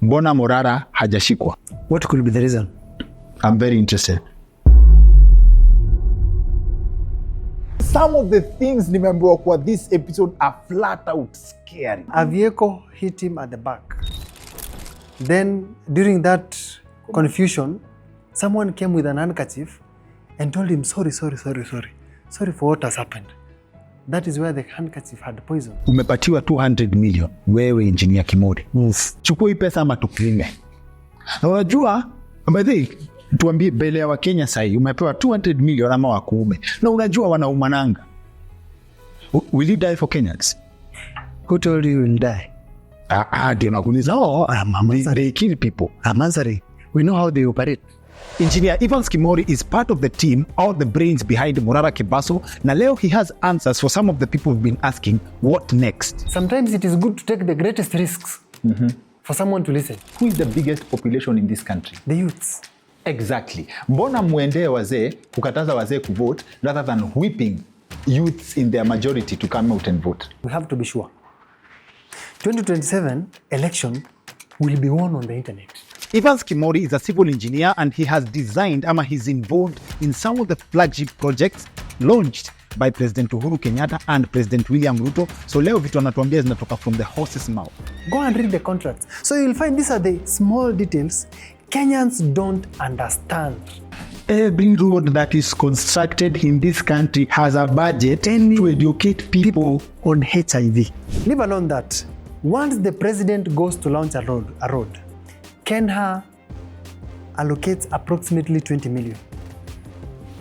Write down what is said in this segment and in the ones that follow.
mbona Morara hajashikwa? What could be the reason? I'm very interested. Some of the things nimeambiwa kwa this episode are flat out scary. A vehicle hit him at the back. Then during that confusion, someone came with an handkerchief and told him, sorry for what has happened. That is where the handkerchief had poison. Umepatiwa 200 million, wewe Engineer Kimori. Yes. Chukua hii pesa ama tupime. Na unajua, tuambie mbele ya Wakenya sahi, umepewa 200 million ama wakuume. Na unajua wanaumananga. Will you die for Kenyans? Who told you you will die? Ndio nakuuliza. They kill people. Amazari. We know how they operate. Engineer Evans Kimori is part of the team, all the brains behind Morara Kebaso. Na leo he has answers for some of the people who've been asking, what next? Sometimes it is good to take the greatest risks for someone to listen. Who is the biggest population in this country? The youths. Exactly. Mbona muendee wazee, kukataza wazee kuvote, rather than whipping youths in their majority to come out and vote? We have to be sure. 2027 election will be won on the internet. Evans Kimori is a civil engineer and he has designed he's involved in some of the flagship projects launched by President Uhuru Kenyatta and President William Ruto. So leo vitu anatuambia zinatoka from the horse's mouth. Go and read the contracts. So you'll find these are the small details Kenyans don't understand. Every road that is constructed in this country has a budget to educate people on HIV. Leave alone that. Once the president goes to launch a road, Kenya allocates approximately 20 million.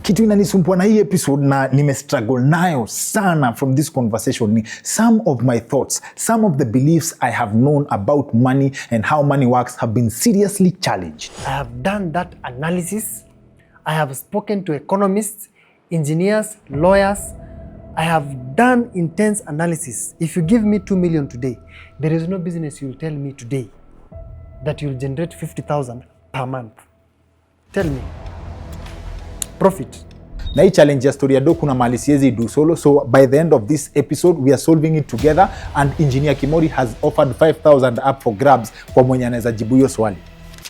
Kitu inanisumbua na hii episode na nimestruggle nayo sana from this conversation ni some of my thoughts, some of the beliefs I have known about money and how money works have been seriously challenged. I have done that analysis. I have spoken to economists, engineers, lawyers. I have done intense analysis. If you give me 2 million today, there is no business you'll tell me today that you'll generate 50,000 per month. Tell me. Profit. Na hii challenge ya story ya do kuna mali siwezi do solo, so by the end of this episode we are solving it together and Engineer Kimori has offered 5,000 up for grabs kwa mwenye anaweza jibu hiyo swali.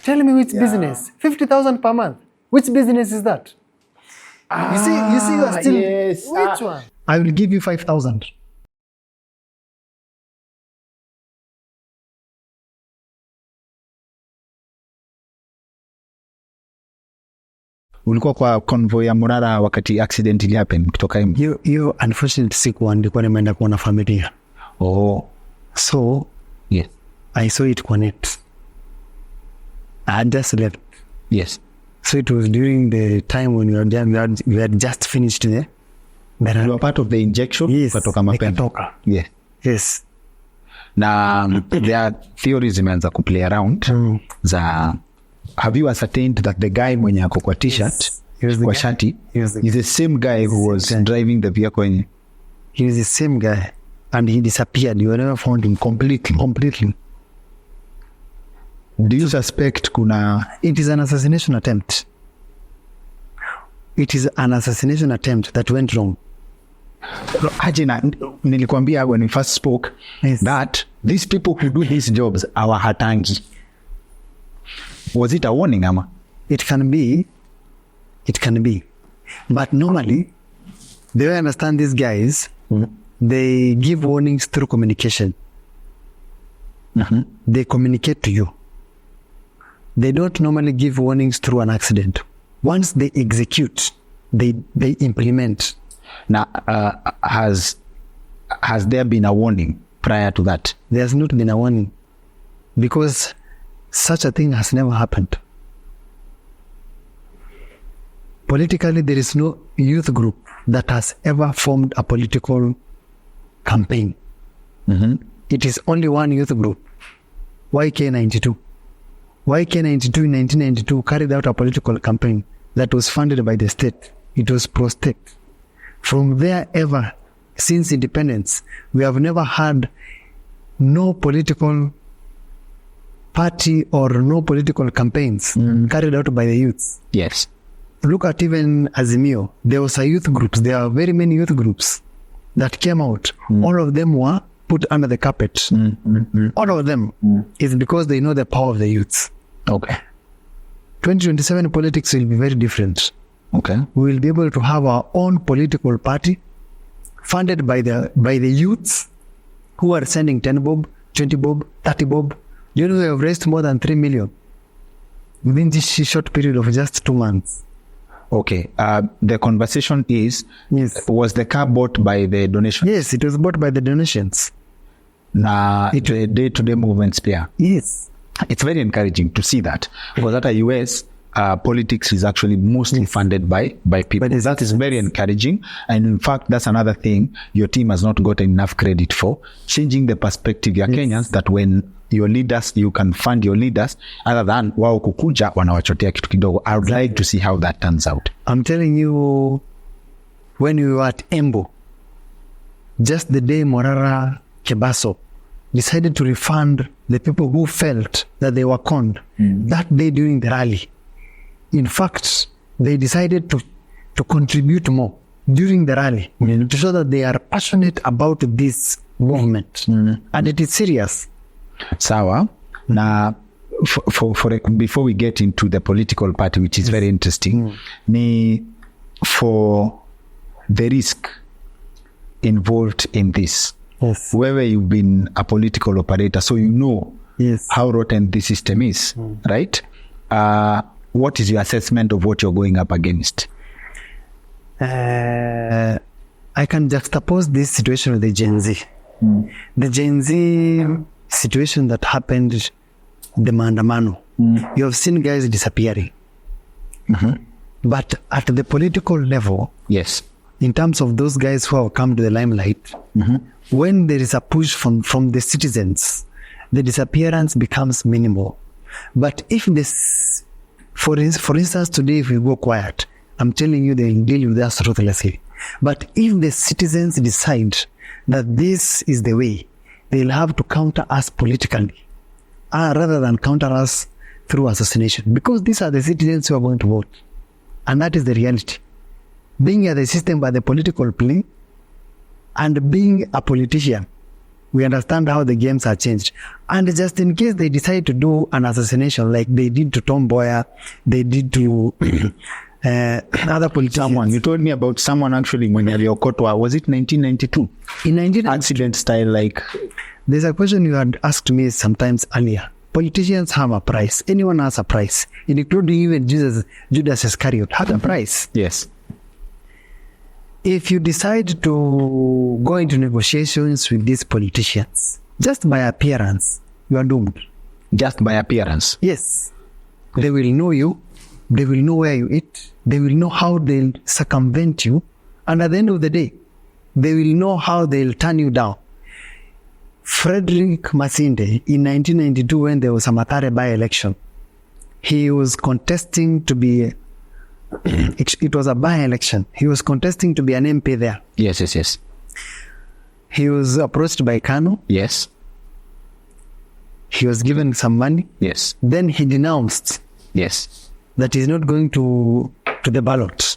Tell me which business? 50,000 per month. Which business is that? You see you are still... Yes. Which one? I will give you 5,000. Ulikuwa kwa convoy ya Morara wakati accident ili happen kutoka hiyo? Hiyo unfortunately siku nilikuwa nimeenda kuona familia. Oh. So, yes. I saw it kwa net. I just left. Yes. So it was during the time when we had just finished there. You were part of the injection? Yes. Katoka mapema. Yeah. Yes. Na there are theories zimeanza kuplay around za... Have you ascertained that the guy mwenye ako kwa t-shirt, kwa shati, is the same guy who was driving the vehicle? He is the same guy and he disappeared. You never found him completely. Do you suspect kuna... It is an assassination attempt. It is an assassination attempt that went wrong. Ajina, nilikuambia when we first spoke, that these people who do these jobs are hatangi. Was it a warning, Ama? It can be. But normally, the way I understand these guys, they give warnings through communication. They communicate to you. They don't normally give warnings through an accident. Once they execute, they implement. Now, has there been a warning prior to that? There's not been a warning because such a thing has never happened. Politically, there is no youth group that has ever formed a political campaign. It is only one youth group, YK92. YK92 in 1992 carried out a political campaign that was funded by the state. It was pro-state. From there ever, since independence, we have never had no political party or no political campaigns carried out by the youths. Yes. Look at even Azimio. There was a youth groups. There are very many youth groups that came out. All of them were put under the carpet, all of them, is because they know the power of the youth. Okay. 2027 politics will be very different. Okay. We will be able to have our own political party funded by the youths who are sending 10 bob, 20 bob, 30 bob. You know, we have raised more than 3 million within this short period of just 2 months. Okay. The conversation is, Yes. was the car bought by the donation? Yes, it was bought by the donations. The day-to-day movements there. Yes. It's very encouraging to see that, because at the US, politics is actually mostly funded by people. But that is very encouraging. And in fact, that's another thing your team has not gotten enough credit for, changing the perspective ya Kenyans, that when your leaders, you can fund your leaders other than wao kukuja wanawachotea kitu kidogo. I would like to see how that turns out. I'm telling you, when we were at Embu, just the day Morara Kebaso decided to refund the people who felt that they were conned that day during the rally. In fact, they decided to contribute more during the rally to show that they are passionate about this movement. And it is serious. Sawa. Now, before we get into the political party, which is very interesting, for the risk involved in this, Yes. whether you've been a political operator, so you know Yes. how rotten this system is, right? What is your assessment of what you're going up against? I can juxtapose this situation with the Gen Z. The Gen Z situation that happened, the maandamano. You have seen guys disappearing. But at the political level, Yes. in terms of those guys who have come to the limelight, when there is a push from the citizens, the disappearance becomes minimal. But if this, for instance, today, if we go quiet, I'm telling you, they'll deal with us ruthlessly. But if the citizens decide that this is the way, they'll have to counter us politically, rather than counter us through assassination. Because these are the citizens who are going to vote. And that is the reality. Being at the system by the political play and being a politician, we understand how the games are changed. And just in case they decide to do an assassination like they did to Tom Mboya, they did to other politicians. You told me about someone actually when aliokotwa, was it 1992? In 1992, Accident style, like... there's a question you had asked me sometimes earlier. Politicians have a price. Anyone has a price, including even Judas Iscariot had a price. Yes. If you decide to go into negotiations with these politicians, just by appearance, you are doomed. Just by appearance. Yes. They will know you. They will know where you eat. They will know how they'll circumvent you. And at the end of the day, they will know how they'll turn you down. Frederick Masinde, in 1992, when there was a Mathare by-election, he was contesting to be... it was a by-election. He was contesting to be an MP there. Yes. He was approached by Kanu. Yes. He was given some money. Yes. Then he denounced Yes. that he's not going to the ballot.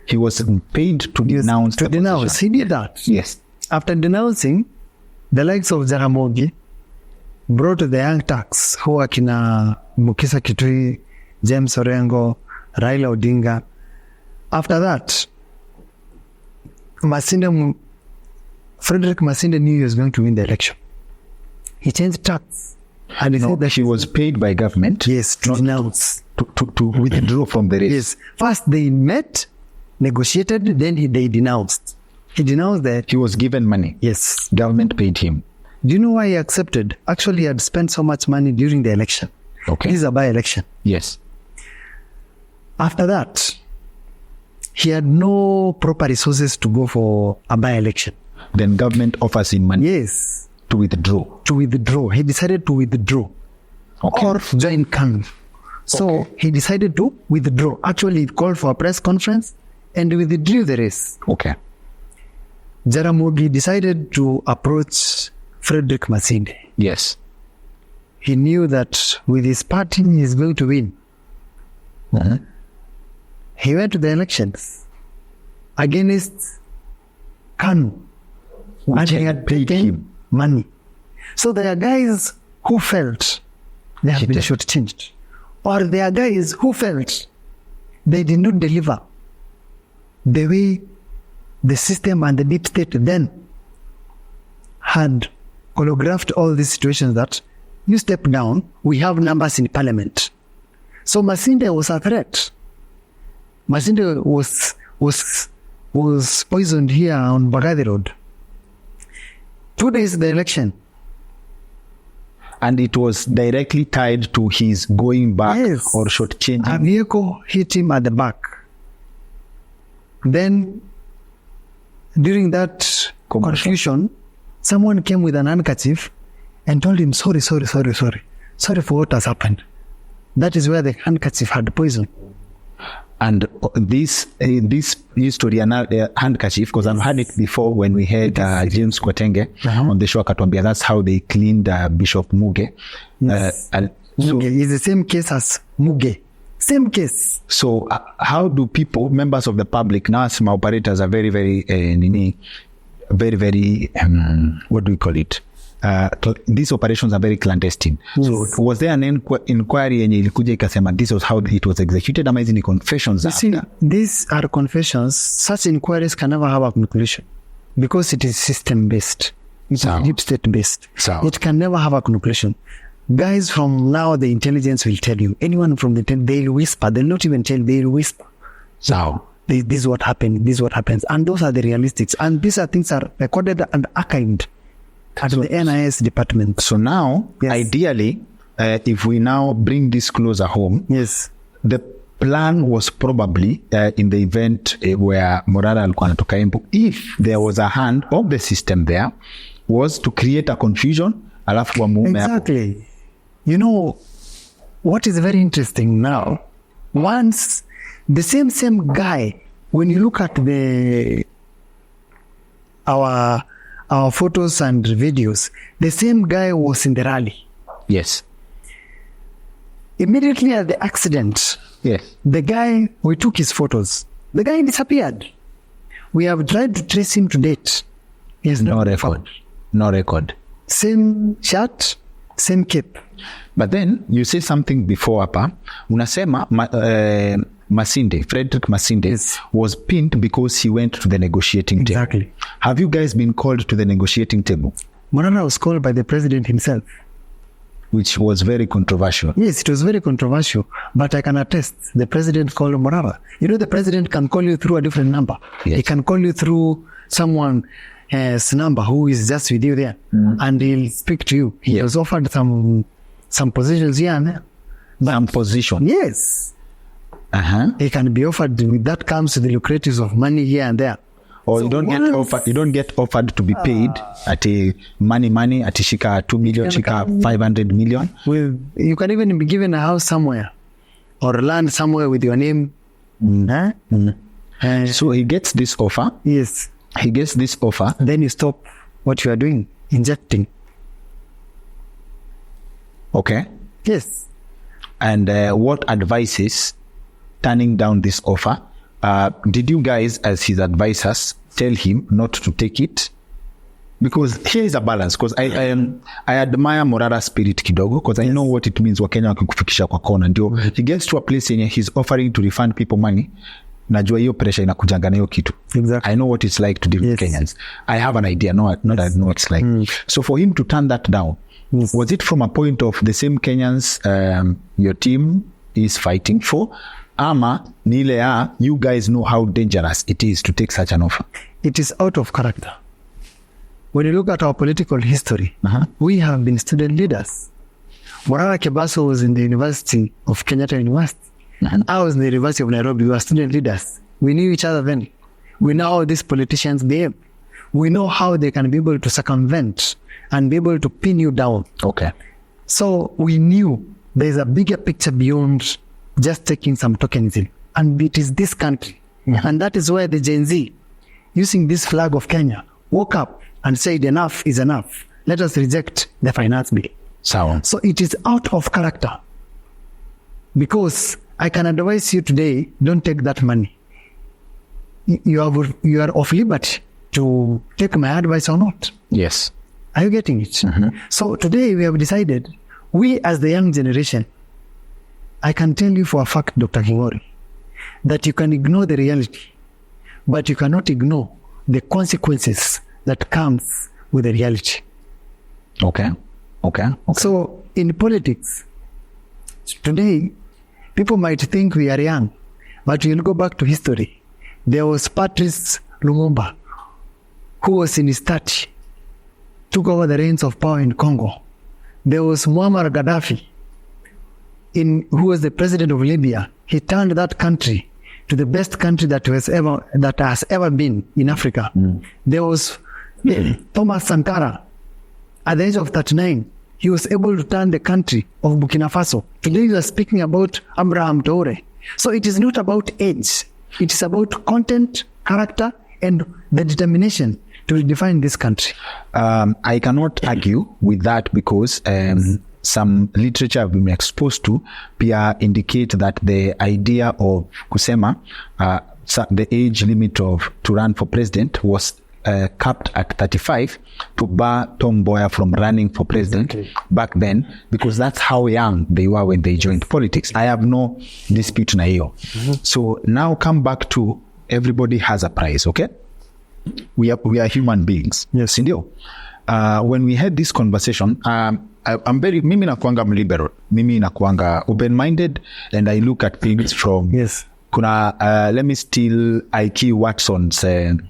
He was paid to denounce the denounce. position. He did that. Yes. After denouncing, the likes of Jaramogi brought the young Turks who are kina Mukisa Kitui, James Orengo, Raila Odinga. After that, Frederick Masinde knew he was going to win the election. He changed tracks. And he said that she was paid by government. Yes, to denounce. To withdraw from the race. Yes. First they met, negotiated, then they denounced. He denounced that. He was given money. Yes. Government paid him. Do you know why he accepted? Actually, he had spent so much money during the election. Okay. This is a by-election. Yes. After that, he had no proper resources to go for a by-election. Then government offers him money. Yes. To withdraw. To withdraw. He decided to withdraw. Okay. Or join KANU. So he decided to withdraw. Actually, he called for a press conference and withdrew the race. Okay. Jaramogi decided to approach Frederick Masinde. Yes. He knew that with his party, he is going to win. He went to the elections against KANU. And he had paid him. money. So there are guys who felt they have been shortchanged, or there are guys who felt they did not deliver the way the system and the deep state then had choreographed all these situations that you step down, we have numbers in parliament. So Masinde was a threat. Masinde was poisoned here on Bagadi Road. 2 days the election. And it was directly tied to his going back or shortchanging. A vehicle hit him at the back. Then, during that confusion, someone came with an handkerchief and told him, sorry for what has happened. That is where the handkerchief had poison. And this history, handkerchief, because I've had it before when we had James Kwatenge on the show, Katwambia, that's how they cleaned Bishop Muge. Yes. Muge is the same case as Muge. Same case. So how do people, members of the public, now some operators are very, very, what do we call it? These operations are very clandestine. Yes. So was there an inquiry yenye ilikuja ikasema this was how it was executed, ama hizi ni confessions? You see, these are confessions. Such inquiries can never have a conclusion because it is system based. It's deep state based. It can never have a conclusion. Guys from now, the intelligence will tell you. Anyone from the they'll whisper. They'll not even tell. They'll whisper. This is what happened. This is what happens. And those are the realistics. And these are things are recorded and archived at the NIS department. So now, ideally, if we now bring this closer home, the plan was probably in the event where Morara alikuwa anatoka Embu, if there was a hand of the system there, was to create a confusion. Exactly. You know, what is very interesting now, once the same guy, when you look at our photos and videos, the same guy was in the rally. Yes. Immediately at the accident, the guy, we took his photos. The guy disappeared. We have tried to trace him to date. He has no record. No record. Same shirt, same cape. But then you say something before hapa, unasema Masinde, Frederick Masinde was pinned because he went to the negotiating table. Exactly. Have you guys been called to the negotiating table? Morara was called by the president himself. Which was very controversial. Yes, it was very controversial. But I can attest, the president called Morara. You know, the president can call you through a different number. Yes. He can call you through someone's number who is just with you there. And he'll speak to you. He was offered some positions here and there. Some position? Yes. He can be offered. That comes to the lucratives of money here and there. Or so you don't get offered to be paid at a money at shika 2 million, shika 500 million. Well, you can even be given a house somewhere or land somewhere with your name. So he gets this offer. Yes. He gets this offer. Then you stop what you are doing, injecting. Okay. Yes. And what advices turning down this offer? Did you guys, as his advisors, tell him not to take it? Because here is a balance. Because I admire Morara's spirit kidogo, because I know what it means Wakenya wakikufikisha kwa kona. Ndio he gets to a place yenye he's offering to refund people money. Najua hiyo pressure inakujanga na hiyo kitu. Exactly. I know what it's like to deal with Kenyans. I have an idea. No, I know what it's like. So for him to turn that down, was it from a point of the same Kenyans your team is fighting for? Ama nile you guys know how dangerous it is to take such an offer? It is out of character. When you look at our political history, we have been student leaders. Morara Kebaso was in the University of Kenyatta University. I was in the University of Nairobi. We were student leaders. We knew each other then. We know how these politicians behave. We know how they can be able to circumvent and be able to pin you down. Okay. So we knew there's a bigger picture beyond just taking some tokenism. And it is this country. And that is why the Gen Z, using this flag of Kenya, woke up and said enough is enough. Let us reject the finance bill. So it is out of character. Because I can advise you today, don't take that money. You are of liberty to take my advice or not. Yes. Are you getting it? So today we have decided, we as the young generation, I can tell you for a fact, Dr. Kimori, that you can ignore the reality, but you cannot ignore the consequences that comes with the reality. Okay. So in politics, today, people might think we are young, but you'll go back to history. There was Patrice Lumumba, who was in his 30s, took over the reins of power in Congo. There was Muammar Gaddafi, who was the president of Libya. He turned that country to the best country that has ever been in Africa. There was Thomas Sankara. At the age of 39, he was able to turn the country of Burkina Faso. Today we are speaking about Abraham Traore. So it is not about age. It is about content, character, and the determination to redefine this country. I cannot argue with that because some literature I've been exposed to pia indicate that the idea of kusema the age limit to run for president was capped at 35 to bar Tom Mboya from running for president back then, because that's how young they were when they joined politics. I have no dispute na hiyo. So now come back to everybody has a price, okay? We are human beings. Yes. Sindio? When we had this conversation, mimi nakuanga liberal. Mimi nakuanga open-minded, and I look at things from kuna let me steal IQ Watson's George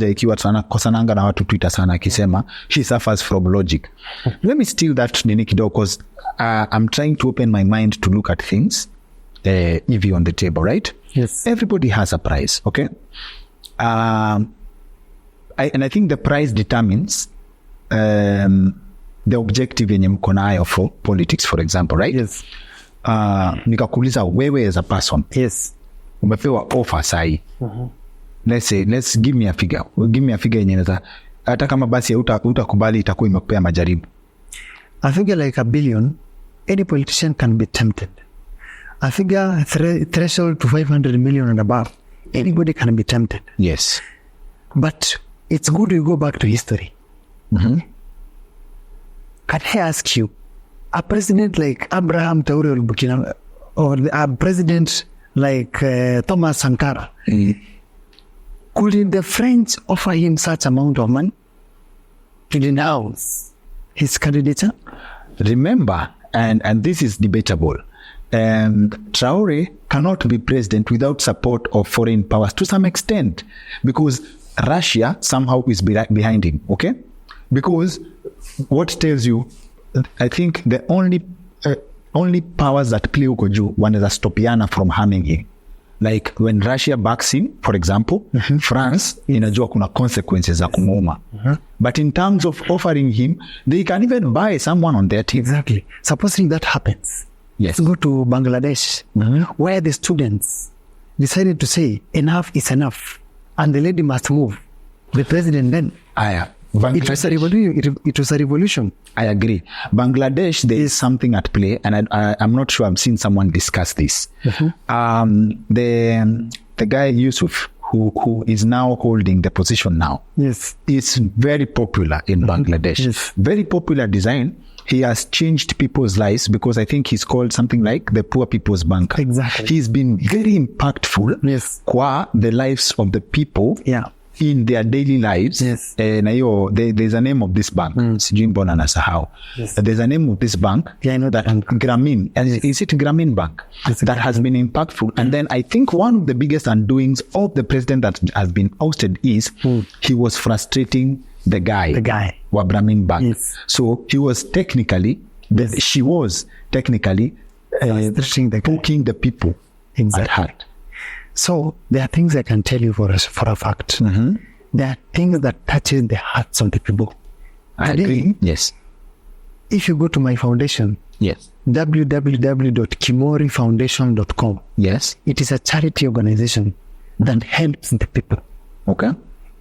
IQ Watson anakosananga na watu Twitter sana akisema he suffers from logic. Let me steal that nini kidogo, because I'm trying to open my mind to look at things EV on the table, right? Yes. Everybody has a price, okay? And I think the price determines the objective yenye mko nayo for politics, for example, right? Yes. Nikakuuliza wewe as a person. Yes. Umepewa offer sahi. Let's give me a figure. Give me a figure yenye inaweza hata kama basi utakubali itakuwa imekupea majaribu. A figure like $1 billion, any politician can be tempted. A figure threshold to 500 million and above, anybody can be tempted. Yes. But it's good you go back to history. Can I ask you, a president like Abraham Traore or a president like Thomas Sankara, could the French offer him such amount of money to denounce his candidature? Remember, and this is debatable, Traore cannot be president without support of foreign powers to some extent, because Russia somehow is behind him, okay? Because what tells you, I think the only powers that play huko juu wanaweza stopiana from harming him. Like when Russia backs him, for example, France inajua kuna consequences za kumuuma. But in terms of offering him, they can even buy someone on their team. Exactly. Supposing that happens, yes. Let's go to Bangladesh, where the students decided to say enough is enough and the lady must move. The president then, it was a revolution. I agree. Bangladesh, there is something at play, and I'm not sure I've seen someone discuss this. The guy Yusuf, who is now holding the position now, yes, is very popular in Bangladesh. Yes. Very popular design. He has changed people's lives because I think he's called something like the poor people's banker. Exactly. He's been very impactful kwa the lives of the people. Yeah. In their daily lives. Yes. Na hiyo there's a name of this bank. Sijui mbona nasahau. There's a name of this bank. Yeah, I know that. Grameen. Is it Grameen Bank? That has been impactful. And then I think one of the biggest undoings of the president that has been ousted is he was frustrating the guy. Wa Grameen Bank. Yes. So he was technically, she was technically poking the people at heart. So there are things I can tell you for a fact. There are things that touches the hearts of the people. I agree. Yes. If you go to my foundation, yes, www.kimorifoundation.com. Yes. It is a charity organization that helps the people. Okay.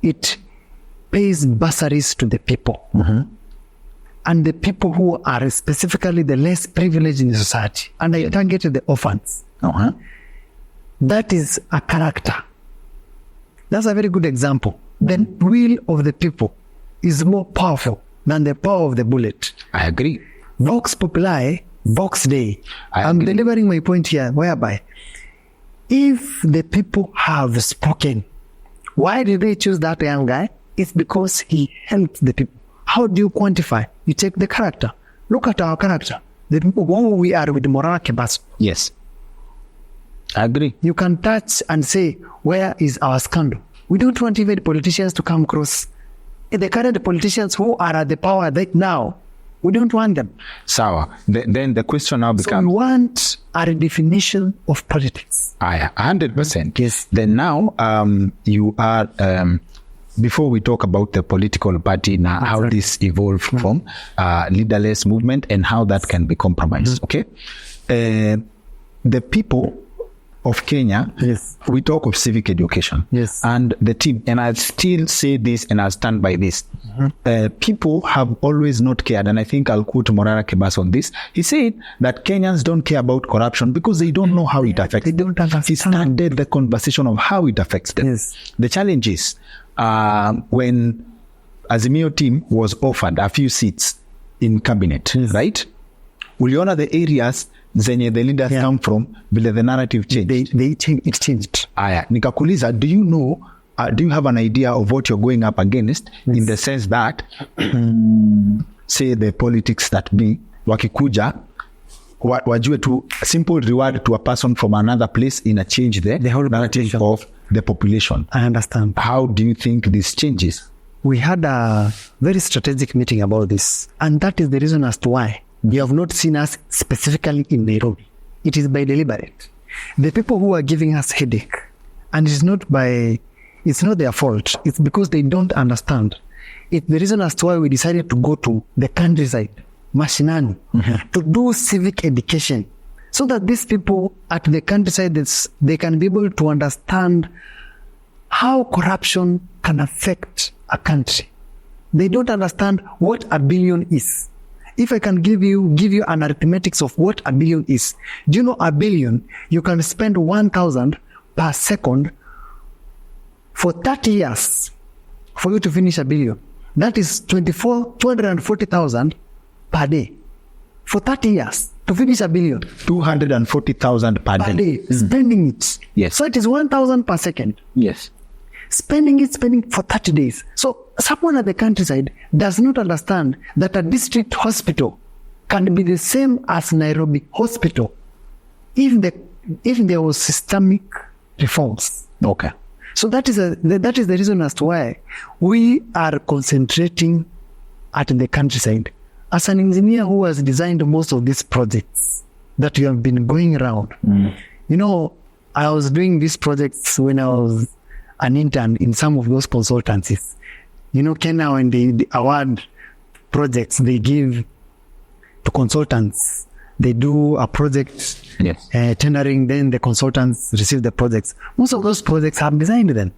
It pays bursaries to the people. And the people who are specifically the less privileged in the society. And I target the orphans. That is a character. That's a very good example. The will of the people is more powerful than the power of the bullet. I agree. Vox populi, vox dei. I'm agree. delivering my point here, whereby if the people have spoken, why did they choose that young guy? It's because he helped the people. How do you quantify? You take the character. Look at our character. The people who we are with Morara Kebaso. Yes. I agree. You can touch and say, where is our scandal? We don't want even politicians to come across. The current politicians who are at the power right now, we don't want them. Sawa. Then the question now So becomes... we want a redefinition of politics. 100%. Yes. Then now, you are... before we talk about the political party now, how right. this evolved from leaderless movement and how that can be compromised, okay? The people of Kenya, Yes. we talk of civic education. Yes. And the team, and I still say this and I stand by this. People have always not cared, and I think I'll quote Morara Kebaso on this. He said that Kenyans don't care about corruption because they don't know how it affects them. They don't understand. He started the conversation of how it affects them. Yes. The challenge is when Azimio team was offered a few seats in cabinet, Yes. right? Uliona the areas zenye the leaders come from, vile the narrative changed. It changed. Aya, nikakuuliza, do you know, do you have an idea of what you're going up against, in the sense that, say the politics that be, wakikuja, wajue tu, simple reward to a person from another place in a change the whole narrative population. of the population. I understand. How do you think this changes? We had a very strategic meeting about this, and that is the reason as to why you have not seen us specifically in Nairobi. It is by deliberate. The people who are giving us headache, and it's not their fault. It's because they don't understand. It's the reason as to why we decided to go to the countryside, mashinani, to do civic education, so that these people at the countryside, they can be able to understand how corruption can affect a country. They don't understand what a billion is. If I can give you an arithmetics of what a billion is. Do you know a billion? You can spend 1,000 per second for 30 years for you to finish a billion. That is 240,000 per day for 30 years to finish a billion. 240,000 per day. Spending it. Yes. So it is 1,000 per second. Yes. Spending for 30 days. So someone at the countryside does not understand that a district hospital can be the same as Nairobi hospital if there was systemic reforms. Okay. So that is the reason as to why we are concentrating at the countryside. As an engineer who has designed most of these projects that you have been going around, you know, I was doing these projects when I was an intern in some of those consultancies. You know, Kenya, when they award projects, they give to consultants. They do a project, Yes. tendering, then the consultants receive the projects. Most of those projects are designed then.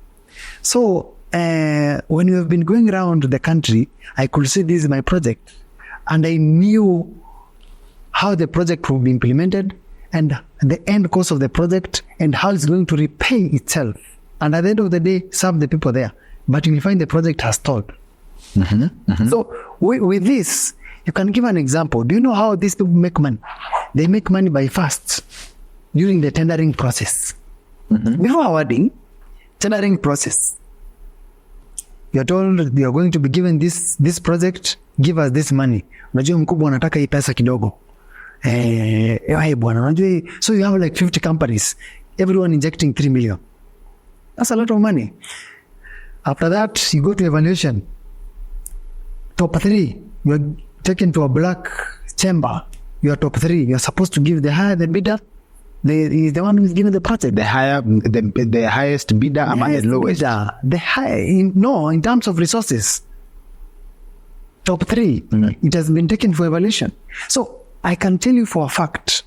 So when you have been going around the country, I could say this is my project. And I knew how the project will be implemented and the end cost of the project and how it's going to repay itself. And at the end of the day, serve the people there. But you'll find the project has stalled. So with this, you can give an example. Do you know how these people make money? They make money by fasts during the tendering process. Before awarding, tendering process. You are told you are going to be given this project, give us this money. Unajua mkubwa anataka hii pesa kidogo. Bwana, unajua, so you have like 50 companies, everyone injecting 3 million. That's a lot of money. After that, you go to evaluation. Top 3, you are taken to a black chamber. You are top 3. You are supposed to give the higher the bidder. Is the one who is given the project. The highest bidder among the lowest. In terms of resources. Top 3. It has been taken for evaluation. So I can tell you for a fact,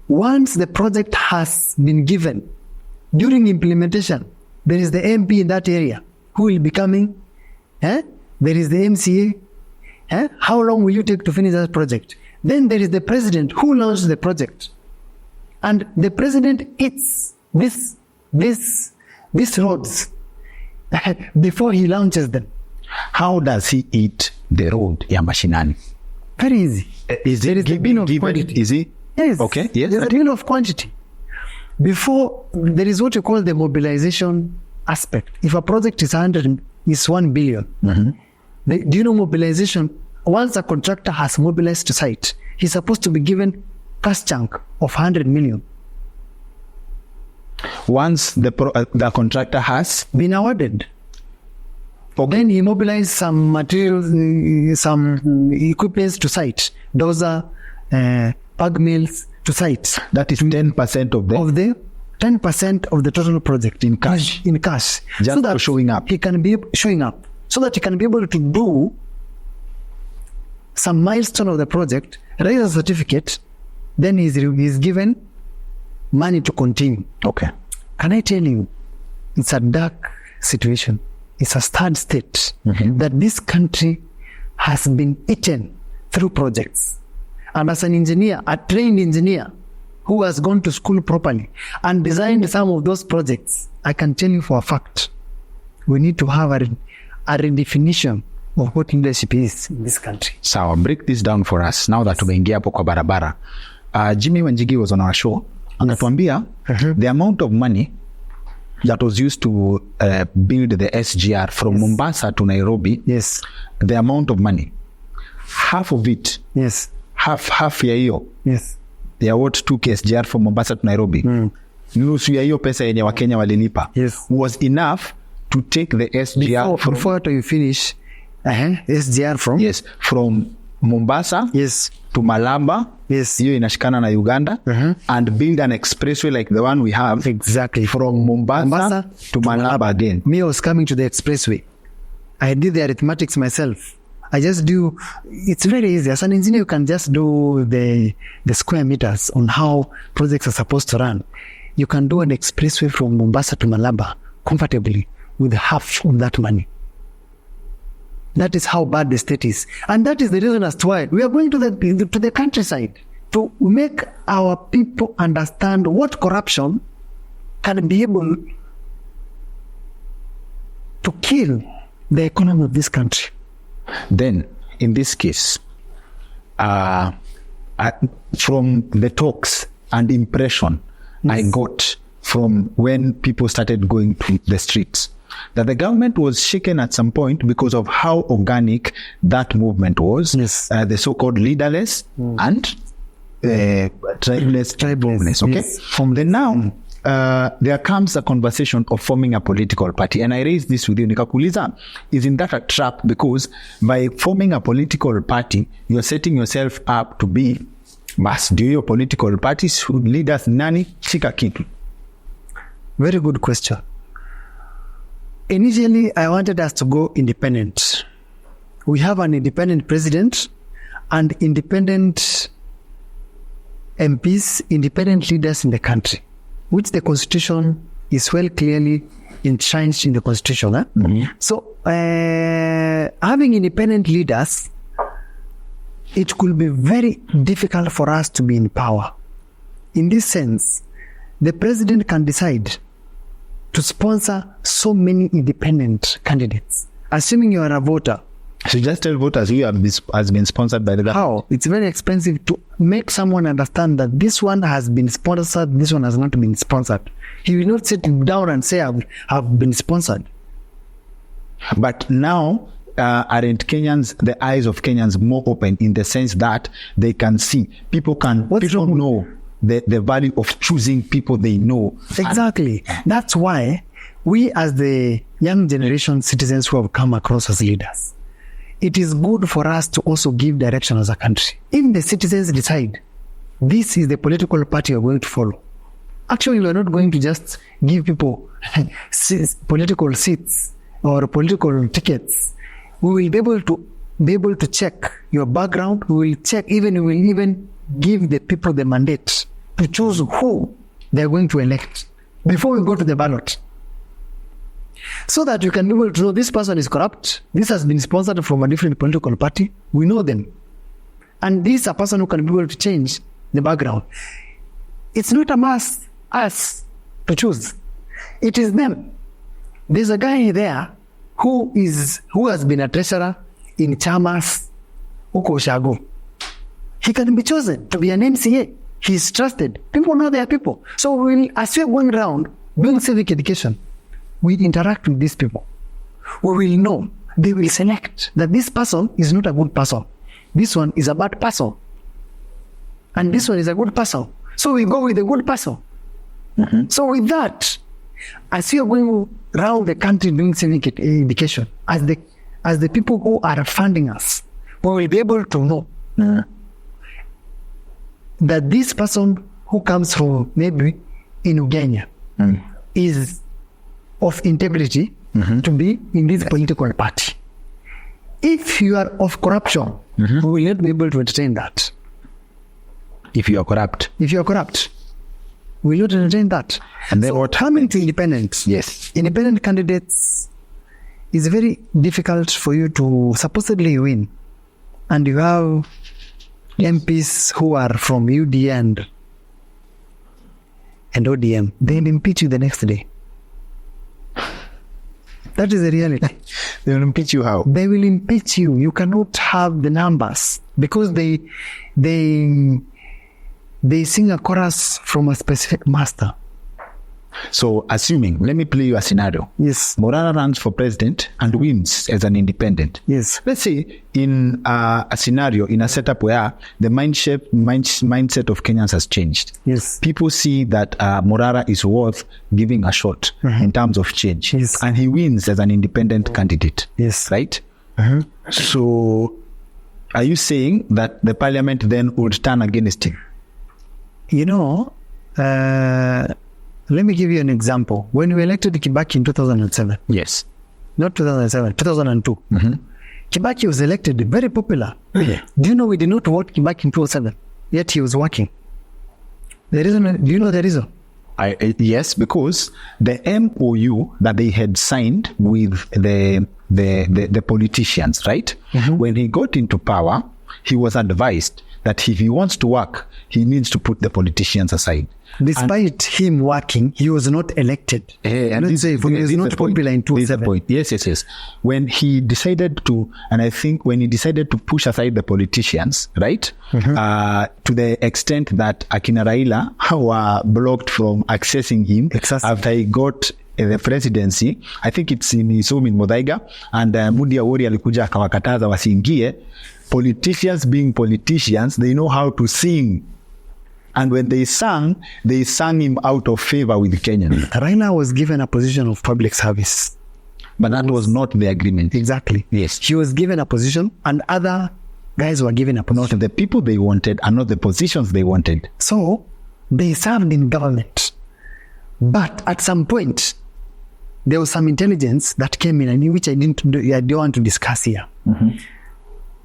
once the project has been given, during implementation, there is the MP in that area who will be coming. There is the MCA. How long will you take to finish that project? Then there is the president who launched the project. And the president eats these roads before he launches them. How does he eat the road ya mashinani? Very easy. Is There it is the bin of quantity. Is he? Yes. Okay. Yes. There's a deal of quantity. Before, there is what you call the mobilization aspect. If a project is 1 billion, do you know mobilization? Once a contractor has mobilized to site, he's supposed to be given cash chunk of 100 million. Once the contractor has been awarded. Okay. Then he mobilized some materials, some equipment to site. Those are pug mills to site. That is 10% of the 10% of the total project in cash. Just so that for showing up. He can be showing up, so that he can be able to do some milestone of the project, raise a certificate, then he's given money to continue. Okay. Can I tell you, it's a dark situation. It's a sad state that this country has been eaten through projects. And as an engineer, a trained engineer who has gone to school properly and designed some of those projects, I can tell you for a fact, we need to have a redefinition of what leadership is in this country. So break this down for us now that tumeingia hapo kwa barabara. Jimmy Wanjigi was on our show. Anatuambia the amount of money that was used to build the SGR from Mombasa to Nairobi. Yes. The amount of money, half of it. Yes. Half ya hiyo. Yes. They award 2 SGR from Mombasa to Nairobi. Nusu ya hiyo pesa yenye Wakenya walilipa. Yes. Was enough to take the SGR before you finish SGR from? Yes. From Mombasa. Yes. To Malaba. Yes. Hiyo inashikana na Uganda. And build an expressway like the one we have. Exactly. From Mombasa to Malaba again. Me, I was coming to the expressway. I did the arithmetics myself. I just do, it's very easy. As an engineer, you can just do the square meters on how projects are supposed to run. You can do an expressway from Mombasa to Malaba comfortably with half of that money. That is how bad the state is. And that is the reason as to why we are going to the countryside to make our people understand what corruption can be able to kill the economy of this country. Then, in this case, from the talks and impression I got from when people started going to the streets, that the government was shaken at some point because of how organic that movement was. Yes. The so-called leaderless and tribeless. Okay. Yes. From the now, there comes a conversation of forming a political party. And I raised this with you, Nikakuliza, isn't that a trap? Because by forming a political party, you're setting yourself up to be bas. Do your political parties who lead us nani chika kitu? Very good question. Initially, I wanted us to go independent. We have an independent president and independent MPs, independent leaders in the country, which the constitution is well clearly enshrined in the constitution. So, having independent leaders, it could be very difficult for us to be in power. In this sense, the president can decide to sponsor so many independent candidates. Assuming you are a voter. So just tell voters who has been sponsored by the government. How? It's very expensive to make someone understand that this one has been sponsored, this one has not been sponsored. He will not sit down and say, I've been sponsored. But now, aren't Kenyans, the eyes of Kenyans more open in the sense that they can see, people know the value of choosing people they know. Exactly. That's why we as the young generation citizens who have come across as leaders, it is good for us to also give direction as a country. If the citizens decide this is the political party we're going to follow, actually we're not going to just give people political seats or political tickets. We will be able to check your background. We will even give the people the mandate to choose who they're going to elect before we go to the ballot. So that you can be able to know this person is corrupt, this has been sponsored from a different political party, we know them. And this is a person who can be able to change the background. It's not a must us to choose. It is them. There's a guy there who has been a treasurer in Chamas, huko Ushago. He can be chosen to be an MCA. He's trusted. People know they are people. So as we're going around doing civic education, we interact with these people. We will know. They will select that this person is not a good person. This one is a bad person. And this one is a good person. So we go with the good person. So with that, as we are going around the country doing civic education, as the people who are funding us, we will be able to know that this person who comes from maybe in Uganda is of integrity to be in this political party. If you are of corruption, we will not be able to entertain that. If you are corrupt. If you are corrupt, we will not entertain that. And then so what coming to independents, yes, independent candidates is very difficult for you to supposedly win. And you have MPs who are from UD and ODM. They'll impeach you the next day. That is the reality. They will impeach you how? They will impeach you. You cannot have the numbers because they sing a chorus from a specific master. So assuming, let me play you a scenario. Yes. Morara runs for president and wins as an independent. Yes. Let's say in a scenario, in a setup where the mindset of Kenyans has changed. Yes. People see that Morara is worth giving a shot in terms of change. Yes. And he wins as an independent candidate. Yes. Right? So are you saying that the parliament then would turn against him? You know, let me give you an example. When we elected Kibaki in 2007. Yes. Not 2007, 2002. Kibaki was elected, very popular. Yeah. Do you know we did not vote Kibaki in 2007? Yet he was working. The reason, do you know the reason? Yes, because the MOU that they had signed with the politicians, right? When he got into power, he was advised that if he wants to work, he needs to put the politicians aside. Despite him working, he was not elected. And he was not popular in 2007. Yes. When he decided to, and I think when he decided to push aside the politicians, right, to the extent that Akina Raila were blocked from accessing him after he got the presidency. I think it's in his home in Muthaiga, and Mudi Awori alikuja akawakataza wasiingie. Politicians being politicians, they know how to sing. And when they sang him out of favor with Kenyans. Raila was given a position of public service. But that was not the agreement. Exactly. Yes. He was given a position and other guys were given a position. Not the people they wanted and not the positions they wanted. So, they served in government. But at some point, there was some intelligence that came in, which I don't want to discuss here.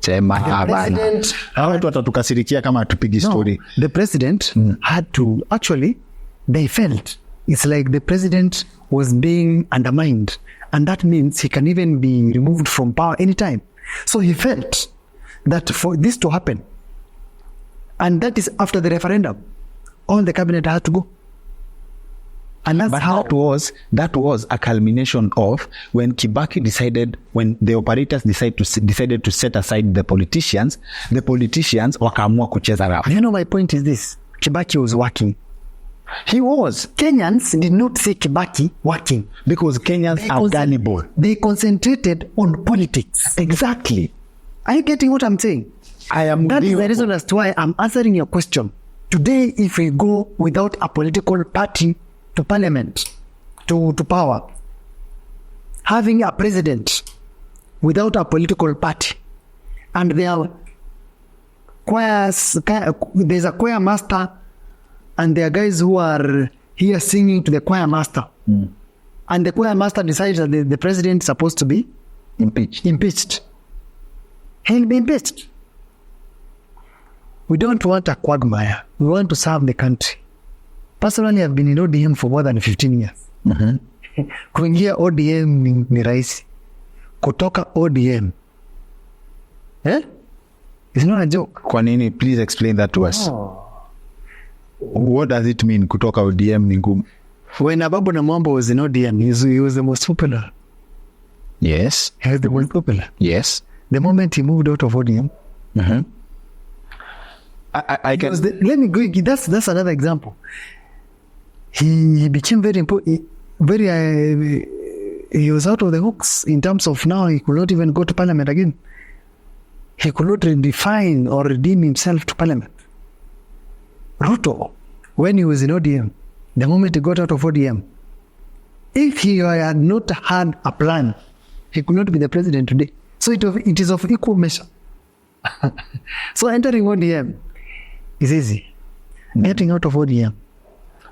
The president had to, actually, they felt it's like the president was being undermined, and that means he can even be removed from power anytime. So he felt that for this to happen, and that is after the referendum, all the cabinet had to go. And that's that was a culmination of when Kibaki decided, when the operators decided to set aside the politicians wakaamua kucheza rafu. You know, my point is this: Kibaki was working. He was. Kenyans did not see Kibaki working because Kenyans are gullible. They concentrated on politics. Exactly. Are you getting what I'm saying? I am. That is the reason as to why I'm answering your question. Today, if we go without a political party to parliament, to power, having a president without a political party, and there are choirs, there's a choir master, and there are guys who are here singing to the choir master, and the choir master decides that the president is supposed to be impeached. He'll be impeached. We don't want a quagmire. We want to serve the country. Personally, I've been in ODM for more than 15 years. Kuingia ODM ni rahisi. Kutoka ODM. It's not a joke. Kwa nini? Please explain that to us. What does it mean, kutoka ODM ni ngumu? When Ababu Namwamba was in ODM, he was the most popular. Yes. He was the most popular. Yes. The moment he moved out of ODM, I can. let me go. That's another example. He became very important. He was out of the hooks in terms of now he could not even go to parliament again. He could not redefine or redeem himself to parliament. Ruto, when he was in ODM, the moment he got out of ODM, if he had not had a plan, he could not be the president today. So it is of equal measure. So entering ODM is easy. Getting out of ODM.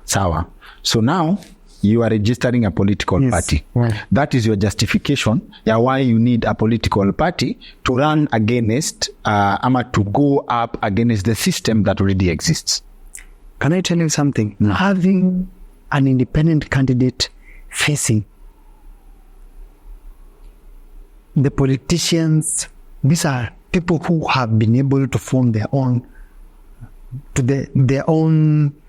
Sawa. So now you are registering a political party. Yeah. That is your justification why you need a political party to run against to go up against the system that already exists. Can I tell you something? No. Having an independent candidate facing the politicians, these are people who have been able to form their own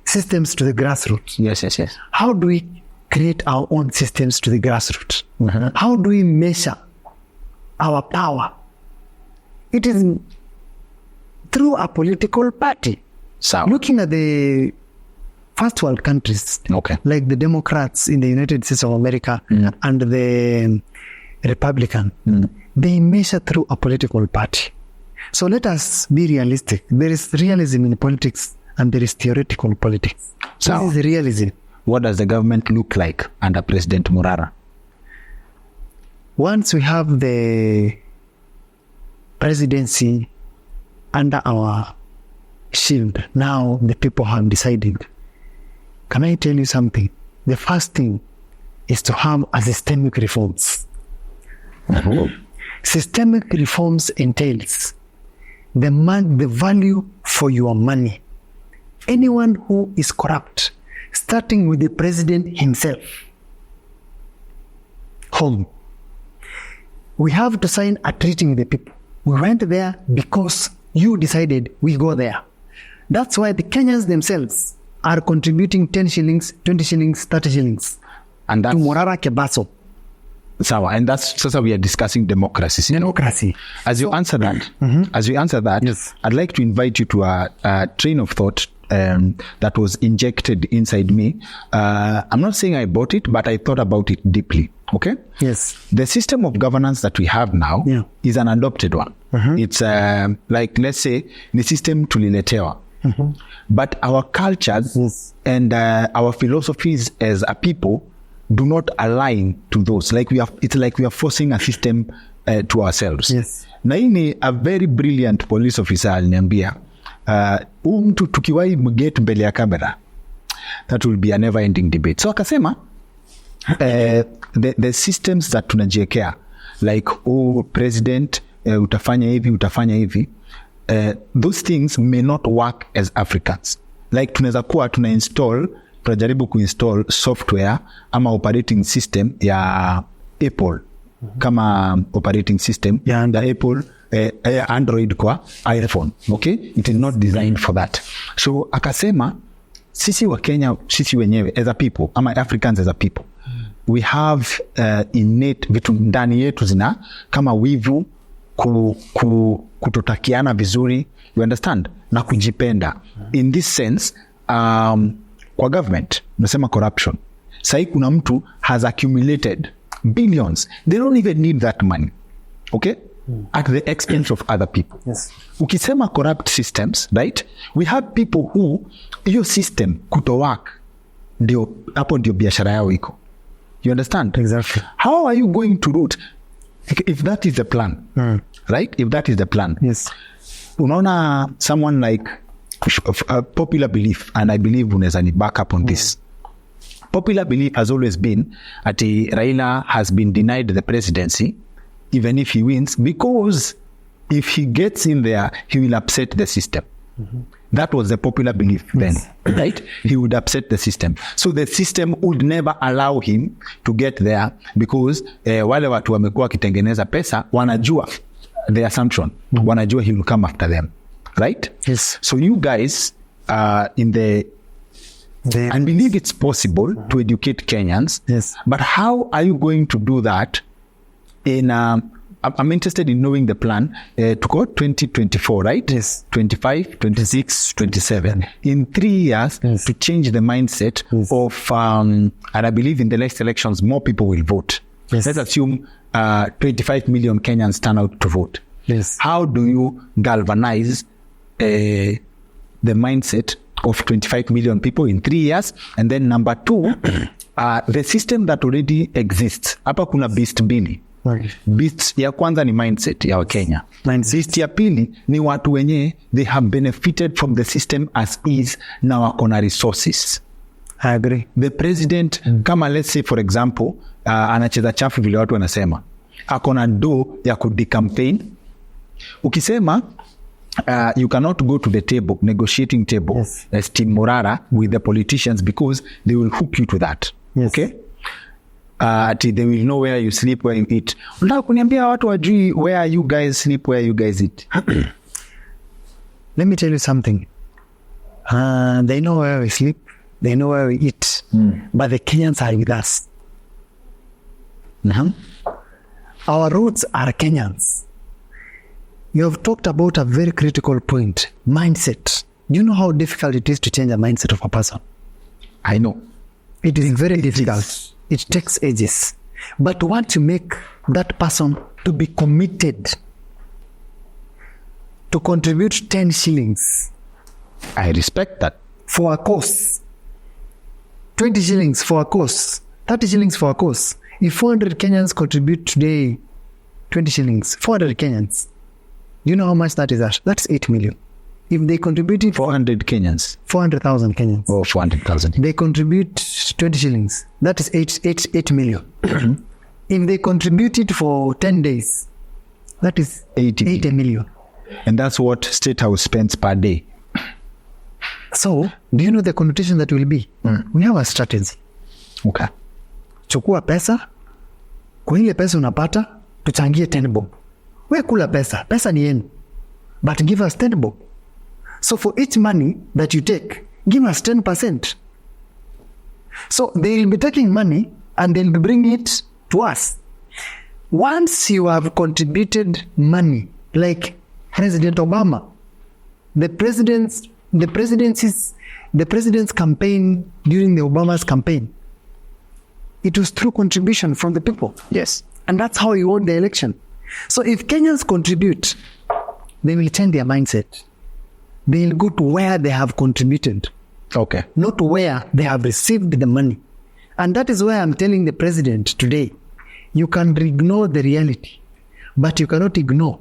systems to the grassroots. Yes. How do we create our own systems to the grassroots? How do we measure our power? It is through a political party. So, looking at the first world countries, like the Democrats in the United States of America and the Republican, they measure through a political party. So let us be realistic. There is realism in politics and there is theoretical politics. So, this is realism. What does the government look like under President Morara? Once we have the presidency under our shield, now the people have decided. Can I tell you something? The first thing is to have a systemic reforms. Systemic reforms entails the value for your money. Anyone who is corrupt, starting with the president himself, home. We have to sign a treaty with the people. We went there because you decided we go there. That's why the Kenyans themselves are contributing 10 shillings, 20 shillings, 30 shillings and that's to Morara Kebaso. And that's so we are discussing democracy. Democracy. As you answer that, yes. I'd like to invite you to a train of thought that was injected inside me. I'm not saying I bought it, but I thought about it deeply. Okay? Yes. The system of governance that we have now is an adopted one. It's like, let's say, the system tuliletewa. But our cultures and our philosophies as a people do not align to those. It's like we are forcing a system to ourselves. Yes. Na hii ni a very brilliant police officer aliniambia, mtu tukiwahi mget mbele ya kamera, that will be a never ending debate. So akasema, the systems that tunajiekea, like, president, utafanya hivi, those things may not work as Africans. Like tunaweza kuwa tunajaribu kuinstall software ama operating system ya Apple kama operating system ya Apple Android kwa iPhone. Okay? It is not designed for that. So akasema sisi wa Kenya, sisi wenyewe as a people ama Africans as a people, we have innate vitu ndani yetu zina kama wivu, kutotakiana vizuri, you understand, na kujipenda. In this sense, kwa government nasema corruption. Sahi kuna mtu has accumulated billions, they don't even need that money, okay, at the expense of other people. Yes. Ukisema corrupt systems, right, we have people who hiyo system kutowak ndio hapo ndio biashara yao iko, you understand. Exactly. How are you going to root if that is the plan? Right? If that is the plan. Yes. Unaona someone like a popular belief, and I believe unaweza ni back up on this. Popular belief has always been ati Raila has been denied the presidency even if he wins, because if he gets in there, he will upset the system. That was the popular belief then, right? He would upset the system. So the system would never allow him to get there because wale watu wamekuwa kitengeneza pesa, wanajua the assumption, wanajua he will come after them, right? Yes. So you guys I believe it's possible to educate Kenyans. Yes. But how are you going to do that I'm interested in knowing the plan to go 2024, right? Yes. 25, 26, 27. In 3 years, to change the mindset of, and I believe in the next elections, more people will vote. Yes. Let's assume 25 million Kenyans turn out to vote. Yes. How do you galvanize the mindset of 25 million people in 3 years? And then number 2, the system that already exists. Hapa kuna beast mbili. Beast ya kwanza ni mindset ya Wakenya. Beast ya pili ni watu wenye they have benefited from the system as is na wako na resources. I agree. The president kama let's say for example anacheza chafu vile watu wanasema. Ako na do ya kudecampaign. Ukisema you cannot go to the table, negotiating table, yes, as Team Morara with the politicians because they will hook you to that. Yes. Okay? They will know where you sleep, where you eat. Unataka kuniambia watu wajui where you guys sleep, where you guys eat? Let me tell you something. They know where we sleep, they know where we eat, but the Kenyans are with us. Our roots are Kenyans. You have talked about a very critical point, mindset. Do you know how difficult it is to change the mindset of a person? I know. It is very difficult. It takes ages. But once you make that person to be committed to contribute 10 shillings I respect that. for a cause, 20 shillings for a cause, 30 shillings for a cause. If 400 Kenyans contribute today 20 shillings, 400 Kenyans, do you know how much that is? That's 8 million. If they contributed 400 Kenyans. 400,000 Kenyans. Or 400,000. They contribute 20 shillings. That is 8 million. If they contributed for 10 days, that is 80 million. And that's what State House spends per day. So, do you know the connotation that will be? We have a strategy. Okay. Chukua pesa, kwa ile pesa unapata, tuchangie 10 bob. We kula pesa, pesa ni yenu. But give us 10 bob. So for each money that you take, give us 10%. So they will be taking money and they'll be bringing it to us. Once you have contributed money, like President Obama, the president's campaign during the Obama's campaign, it was through contribution from the people. Yes. And that's how he won the election. So if Kenyans contribute, they will change their mindset. They'll go to where they have contributed. Okay. Not where they have received the money. And that is why I'm telling the president today, you can ignore the reality, but you cannot ignore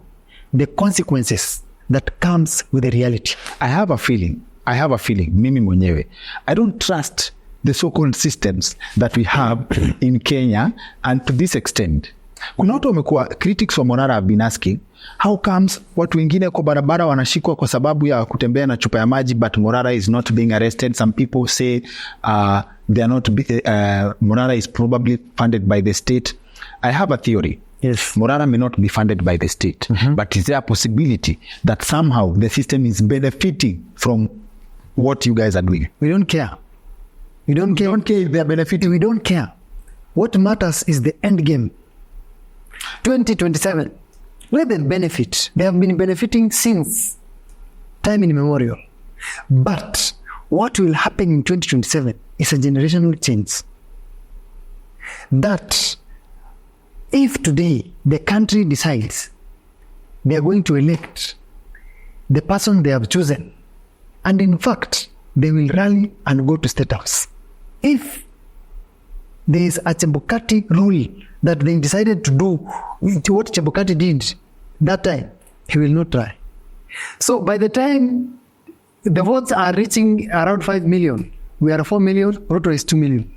the consequences that comes with the reality. I have a feeling, mimi mwenyewe, I don't trust the so-called systems that we have in Kenya, and to this extent. Kuna watu wamekuwa, critics wa Morara have been asking, how comes watu wengine kwa barabara wanashikwa kwa sababu ya kutembea na chupa ya maji, but Morara is not being arrested? Some people say they are not, Morara is probably funded by the state. I have a theory. Yes. Morara may not be funded by the state, but is there a possibility that somehow the system is benefiting from what you guys are doing? We don't care. We don't care. We don't care if they are benefiting. We don't care. What matters is the end game. 2027. Let them benefit. They have been benefiting since time immemorial. But what will happen in 2027 is a generational change. That if today the country decides they are going to elect the person they have chosen, and in fact, they will rally and go to State House. If there is a Chebukati rule that they decided to do what Chebukati did that time, he will not try. So by the time the votes are reaching around 5 million, we are 4 million, Ruto is 2 million.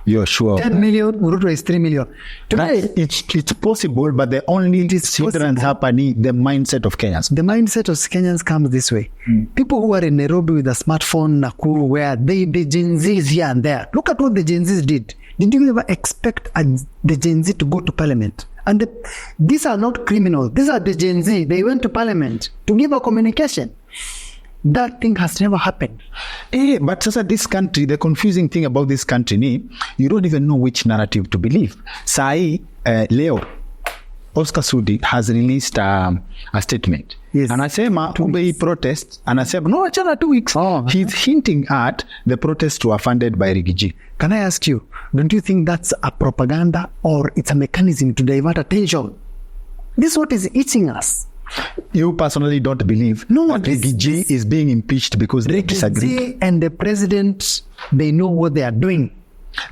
You're sure? 10 million, Ruto is 3 million. Today, it's possible, but the only hindrance happening, the mindset of Kenyans. The mindset of Kenyans comes this way. People who are in Nairobi with a smartphone, Nakuru, where the Gen Zs here and there. Look at what the Gen Zs did. Did you ever expect the Gen Z to go to parliament? And these are not criminals. These are the Gen Z. They went to parliament to give a communication. That thing has never happened. But sasa this country, the confusing thing about this country ni, you don't even know which narrative to believe. Sai, leo, Oscar Sudi has released a statement. Yes. Anasema kumbe hii protest, anasema no, achana 2 weeks. He's hinting at the protests were funded by Rigiji. Can I ask you, don't you think that's a propaganda or it's a mechanism to divert attention? This is what is eating us. You personally don't believe that Rigiji is being impeached because they disagree? Rigiji and the president, they know what they are doing.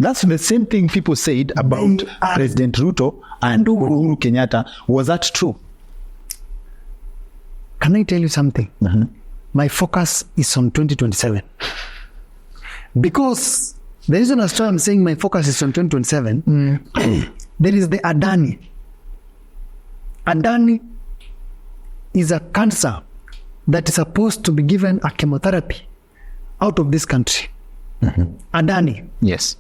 That's the same thing people said about President Ruto and Uhuru Kenyatta. Was that true? Can I tell you something? My focus is on 2027. Because the reason as to I'm saying my focus is on 2027, there is the Adani. Adani is a cancer that is supposed to be given a chemotherapy out of this country. Adani. Yes.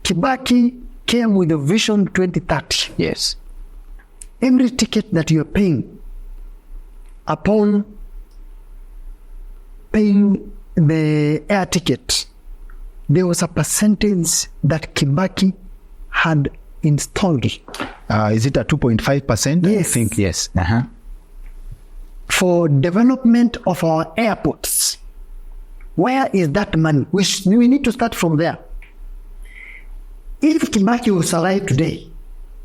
Kibaki came with a vision 2030. Yes. Every ticket that you're paying, upon paying the air ticket, there was a percentage that Kibaki had installed. Is it a 2.5%? Yes. I think yes. For development of our airports. Where is that money? We need to start from there. If Kibaki was alive today,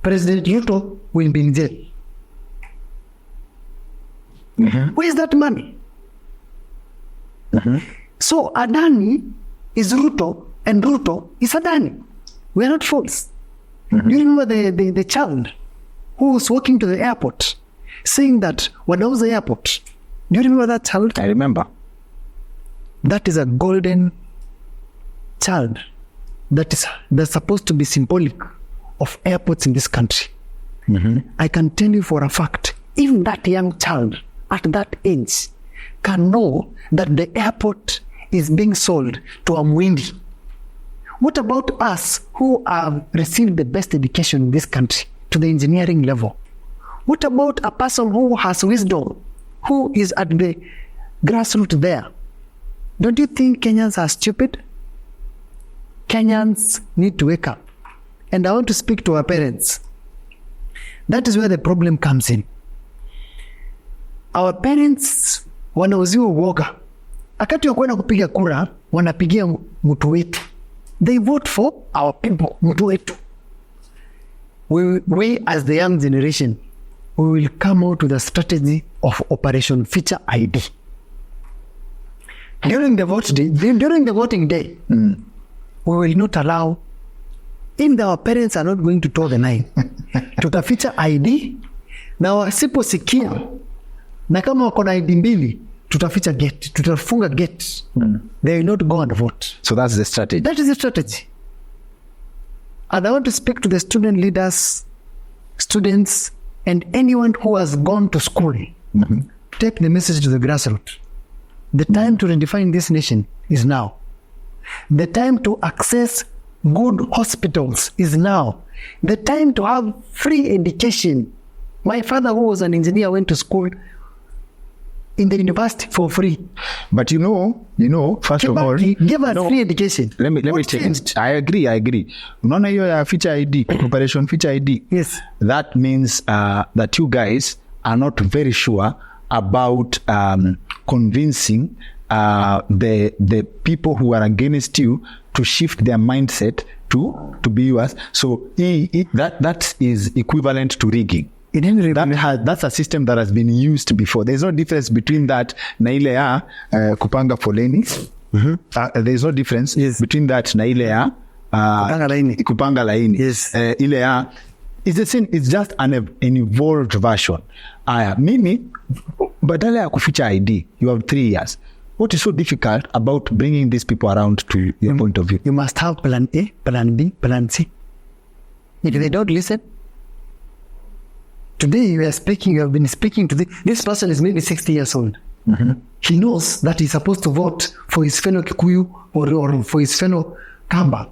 President Ruto will be in jail. Where is that money? So Adani is Ruto and Ruto is Adani. We are not fools. You remember the child who was walking to the airport saying that when I was at the airport, do you remember that child? I remember. That is a golden child that's supposed to be symbolic of airports in this country. I can tell you for a fact, if that young child at that age can know that the airport is being sold to a Mwindi, what about us who have received the best education in this country to the engineering level? What about a person who has wisdom, who is at the grassroots there? Don't you think Kenyans are stupid? Kenyans need to wake up. And I want to speak to our parents. That is where the problem comes in. Our parents wanauziwa uoga. Akati wa kwenda kupiga kura, wanapigia mtu wetu. They vote for our people, mtu wetu. We as the young generation, we will come out with a strategy of Operation Feature ID. During the voting day, we will not allow, if our parents are not going to toe the line, tutaficha ID, na wasiposikia, na kama wako na ID mbili, tutaficha gate, tutafunga gate. They will not go and vote. So that's the strategy. That is the strategy. And I want to speak to the student leaders, students, and anyone who has gone to school. Take the message to the grassroots. The time to redefine this nation is now. The time to access good hospitals is now. The time to have free education. My father, who was an engineer, went to school in the university for free. But you know, first of all, give us free education. Let me change. I agree. Unaona hiyo ya Feature ID, Operation Feature ID. Yes. That means that you guys are not very sure about convincing the people who are against you to shift their mindset to be yours. So that is equivalent to rigging. That's a system that has been used before. There's no difference between that na ile ya kupanga foleni. There's no difference between that na ile ya kupanga laini. Yes. Ile ya it's the same. It's just an evolved version. Mimi badala ya kuficha ID, you have 3 years. What is so difficult about bringing these people around to your point of view? You must have plan A, plan B, plan C. If they don't listen, today you have been speaking to this person is maybe 60 years old. He knows that he's supposed to vote for his fellow Kikuyu or for his fellow Kamba.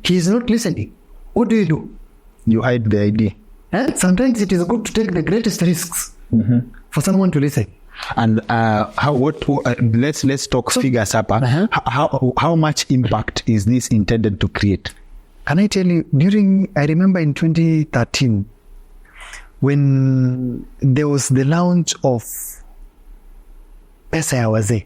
He is not listening. What do? You hide the ID. Sometimes it is good to take the greatest risks for someone to listen. And let's talk figures up. How much impact is this intended to create? Can I tell you, I remember in 2013, when there was the launch of Pesa ya Wazee,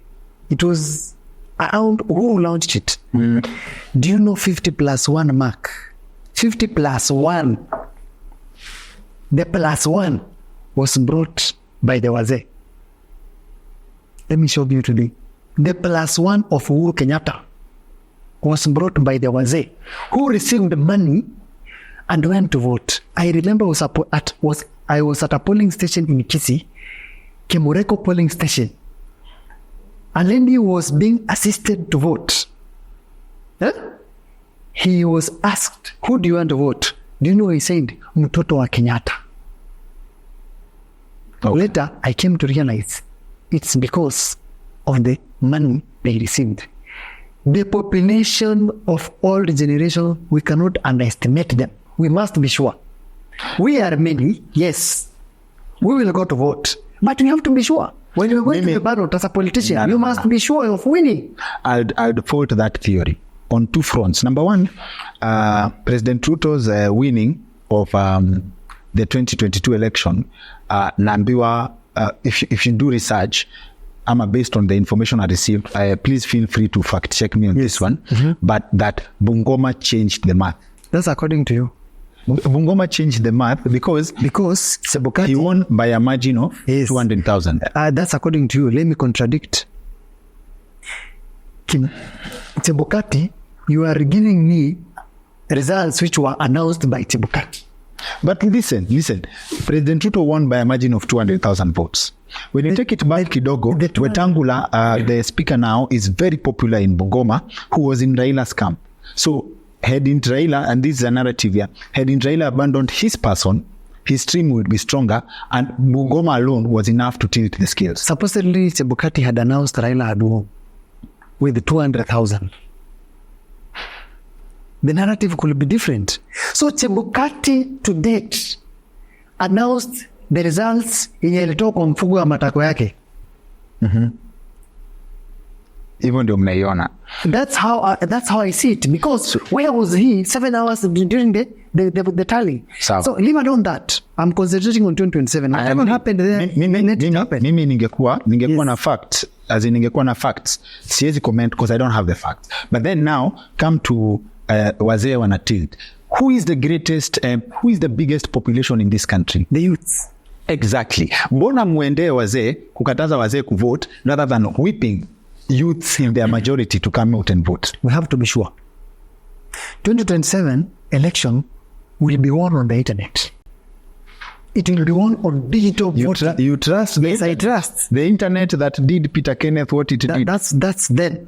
it was around who launched it? Do you know 50+1 mark? 50+1. The +1 was brought by the Wazee. Let me show you today. The +1 of Uhuru Kenyatta was brought by the Wazee, who received money and went to vote. I remember I was at a polling station in Kisii, Kemureko polling station. A lady was being assisted to vote. He was asked, who do you want to vote? Do you know what he said? Mtoto wa Kenyatta. Okay. Later, I came to realize it's because of the money they received. The population of all generations, we cannot underestimate them. We must be sure. We are many, yes. We will go to vote. But we have to be sure. When you're going to the ballot as a politician, you must be sure of winning. I'd fault that theory on two fronts. Number one, President Ruto's winning of the 2022 election, Nambiwa, if you do research, based on the information I received, please feel free to fact check me on this one, but that Bungoma changed the math. That's according to you. Bungoma changed the math because Chebukati, he won by a margin of 200,000. That's according to you. Let me contradict. Chebukati, you are giving me results which were announced by Chebukati. But listen. President Ruto won by a margin of 200,000 votes. When you take it back kidogo, Wetangula, the speaker now, is very popular in Bungoma, who was in Raila's camp. So, had Raila, and this is a narrative here, had Raila abandoned his person, his stream would be stronger, and Bungoma alone was enough to tilt the scales. Supposedly, Chebukati had announced Raila had won with 200,000. The narrative could be different. So Chebukati to date announced the results yenye ilitoka kwa mfugo wa matako yake. Even though mnaiona. That's how I see it, because where was he 7 hours during the tally? So leave alone that. I'm concentrating on 2027. Whatever happened there, mimi ningekuwa na facts, as in ningekuwa na facts, siwezi comment because I don't have the facts. But then now come to wazee wana tilt. Who is the biggest population in this country? The youths. Exactly. Mbona muende wazee kukataza wazee kuvote rather than whipping youths in their majority to come out and vote? We have to be sure. 2027 election will be won on the internet. It will be won on digital voting. You trust? Yes, I trust. The internet that did Peter Kenneth what it did. That's then.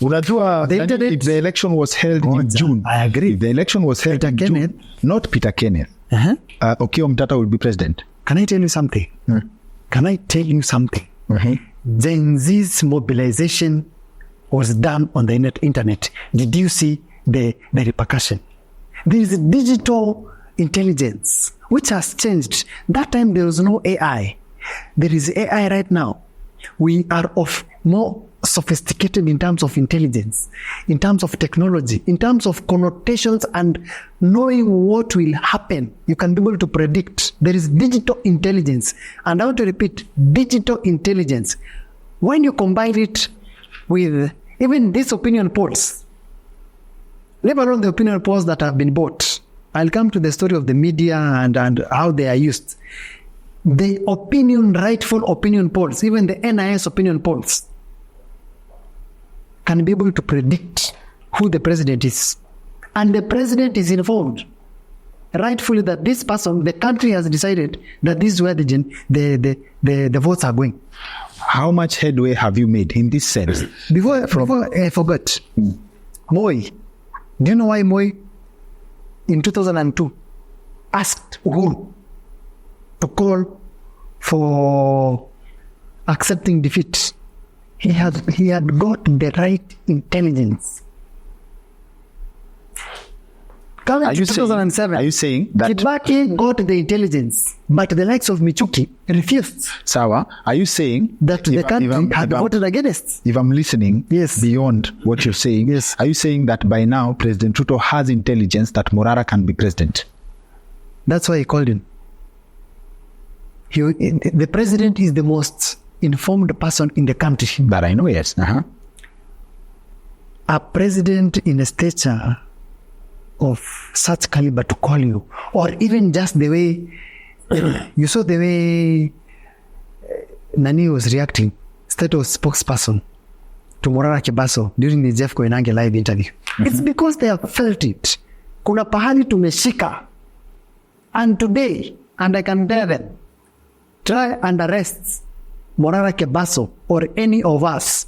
Unajua, the internet, if the election was held in June. I agree. If the election was held in June, not Peter Kenneth. Okiya Omtata will be president. Can I tell you something? Gen Z's mobilization was done on the internet. Did you see the repercussion? There is a digital intelligence which has changed. That time there was no AI. There is AI right now. We are of more sophisticated in terms of intelligence, in terms of technology, in terms of connotations and knowing what will happen. You can be able to predict. There is digital intelligence. And I want to repeat, digital intelligence. When you combine it with even these opinion polls, let alone the opinion polls that have been bought, I'll come to the story of the media and how they are used. The rightful opinion polls, even the NIS opinion polls, can be able to predict who the president is. And the president is informed rightfully that this person, the country has decided that this is where the votes are going. How much headway have you made in this sense? Before I forgot, Moi. Do you know why Moi in 2002 asked Uhuru to call for accepting defeat? He had got the right intelligence. Coming to 2007, are you saying that Kibaki got the intelligence, but the likes of Michuki refused? Sawa, are you saying that the country had voted against? If I'm listening, yes, beyond what you're saying, yes, are you saying that by now President Ruto has intelligence that Morara can be president? That's why he called him. The president is the most informed person in the country. That I know, yes. A president in a stature of such caliber to call you, or even just the way you saw the way Nani was reacting, state of spokesperson to Morara Kebaso during the Jeff Koinange live interview. It's because they have felt it. Kuna pahali tumeshika. And today, and I can tell them, try and arrest Morara Kebaso or any of us.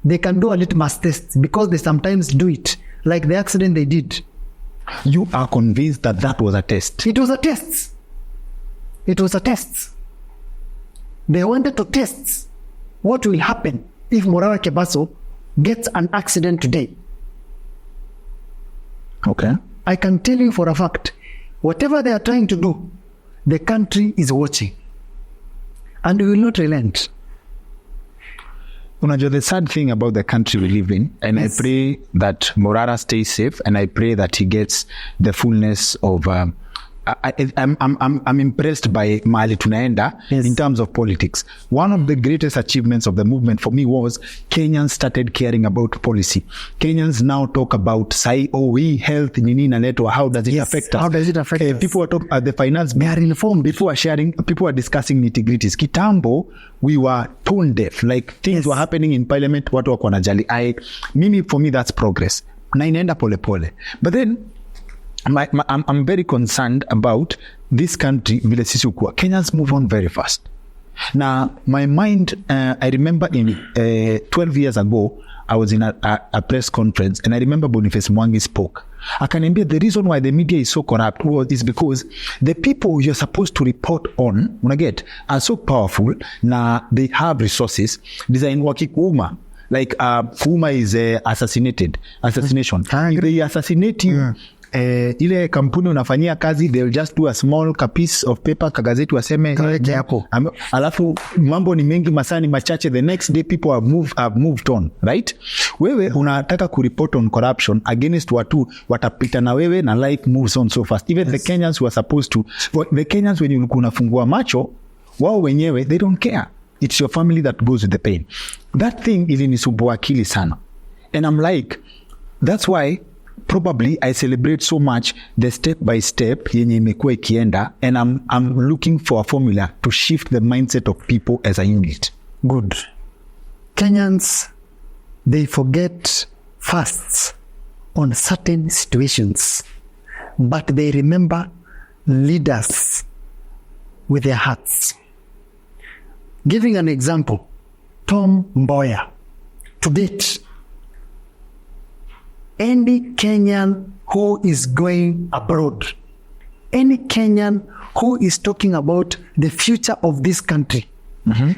They can do a litmus test because they sometimes do it, like the accident they did. You are convinced that that was a test? It was a test. It was a test. They wanted to test what will happen if Morara Kebaso gets an accident today. Okay. I can tell you for a fact, whatever they are trying to do, the country is watching. And we will not relent. Unajua, the sad thing about the country we live in, and yes. I pray that Morara stays safe, and I pray that he gets the fullness of... I'm impressed by mahali tunaenda in terms of politics. One of the greatest achievements of the movement for me was Kenyans started caring about policy. Kenyans now talk about health, nini inaletwa, how does it affect us? How does it affect us? People are talking the finance. They are informed. People are sharing. People are discussing nitty-gritties. Kitambo, we were tone deaf. Like things were happening in parliament. Watu wako wanajali. For me, that's progress. Na inaenda pole pole. But then, I'm very concerned about this country. Vile sisi ukua. Kenyans move on very fast. Now, my mind, I remember in 12 years ago, I was in a press conference, and I remember Boniface Mwangi spoke. Akaniambia the reason why the media is so corrupt is because the people you're supposed to report on, are so powerful, na they have resources. Design wakikuuma. Like Kuma is assassination. They assassinate you. Ile kampuni unafanyia kazi, they'll just do a small piece of paper, kagazeti waseme hapo. Alafu mambo ni mengi, masani machache, the next day people have moved on, right? Wewe unataka kureport on corruption against watu watapita na wewe, na life moves on so fast. Even the Kenyans who are supposed to, the Kenyans when you unafungua macho, wao wenyewe, they don't care. It's your family that goes with the pain. That thing ilinisumbua akili sana. And I'm like, that's why probably I celebrate so much the step by step yenye imekuwa ikienda, and I'm looking for a formula to shift the mindset of people as a unit. Good. Kenyans, they forget fast on certain situations, but they remember leaders with their hearts. Giving an example, Tom Mboya, to date, any Kenyan who is going abroad, any Kenyan who is talking about the future of this country,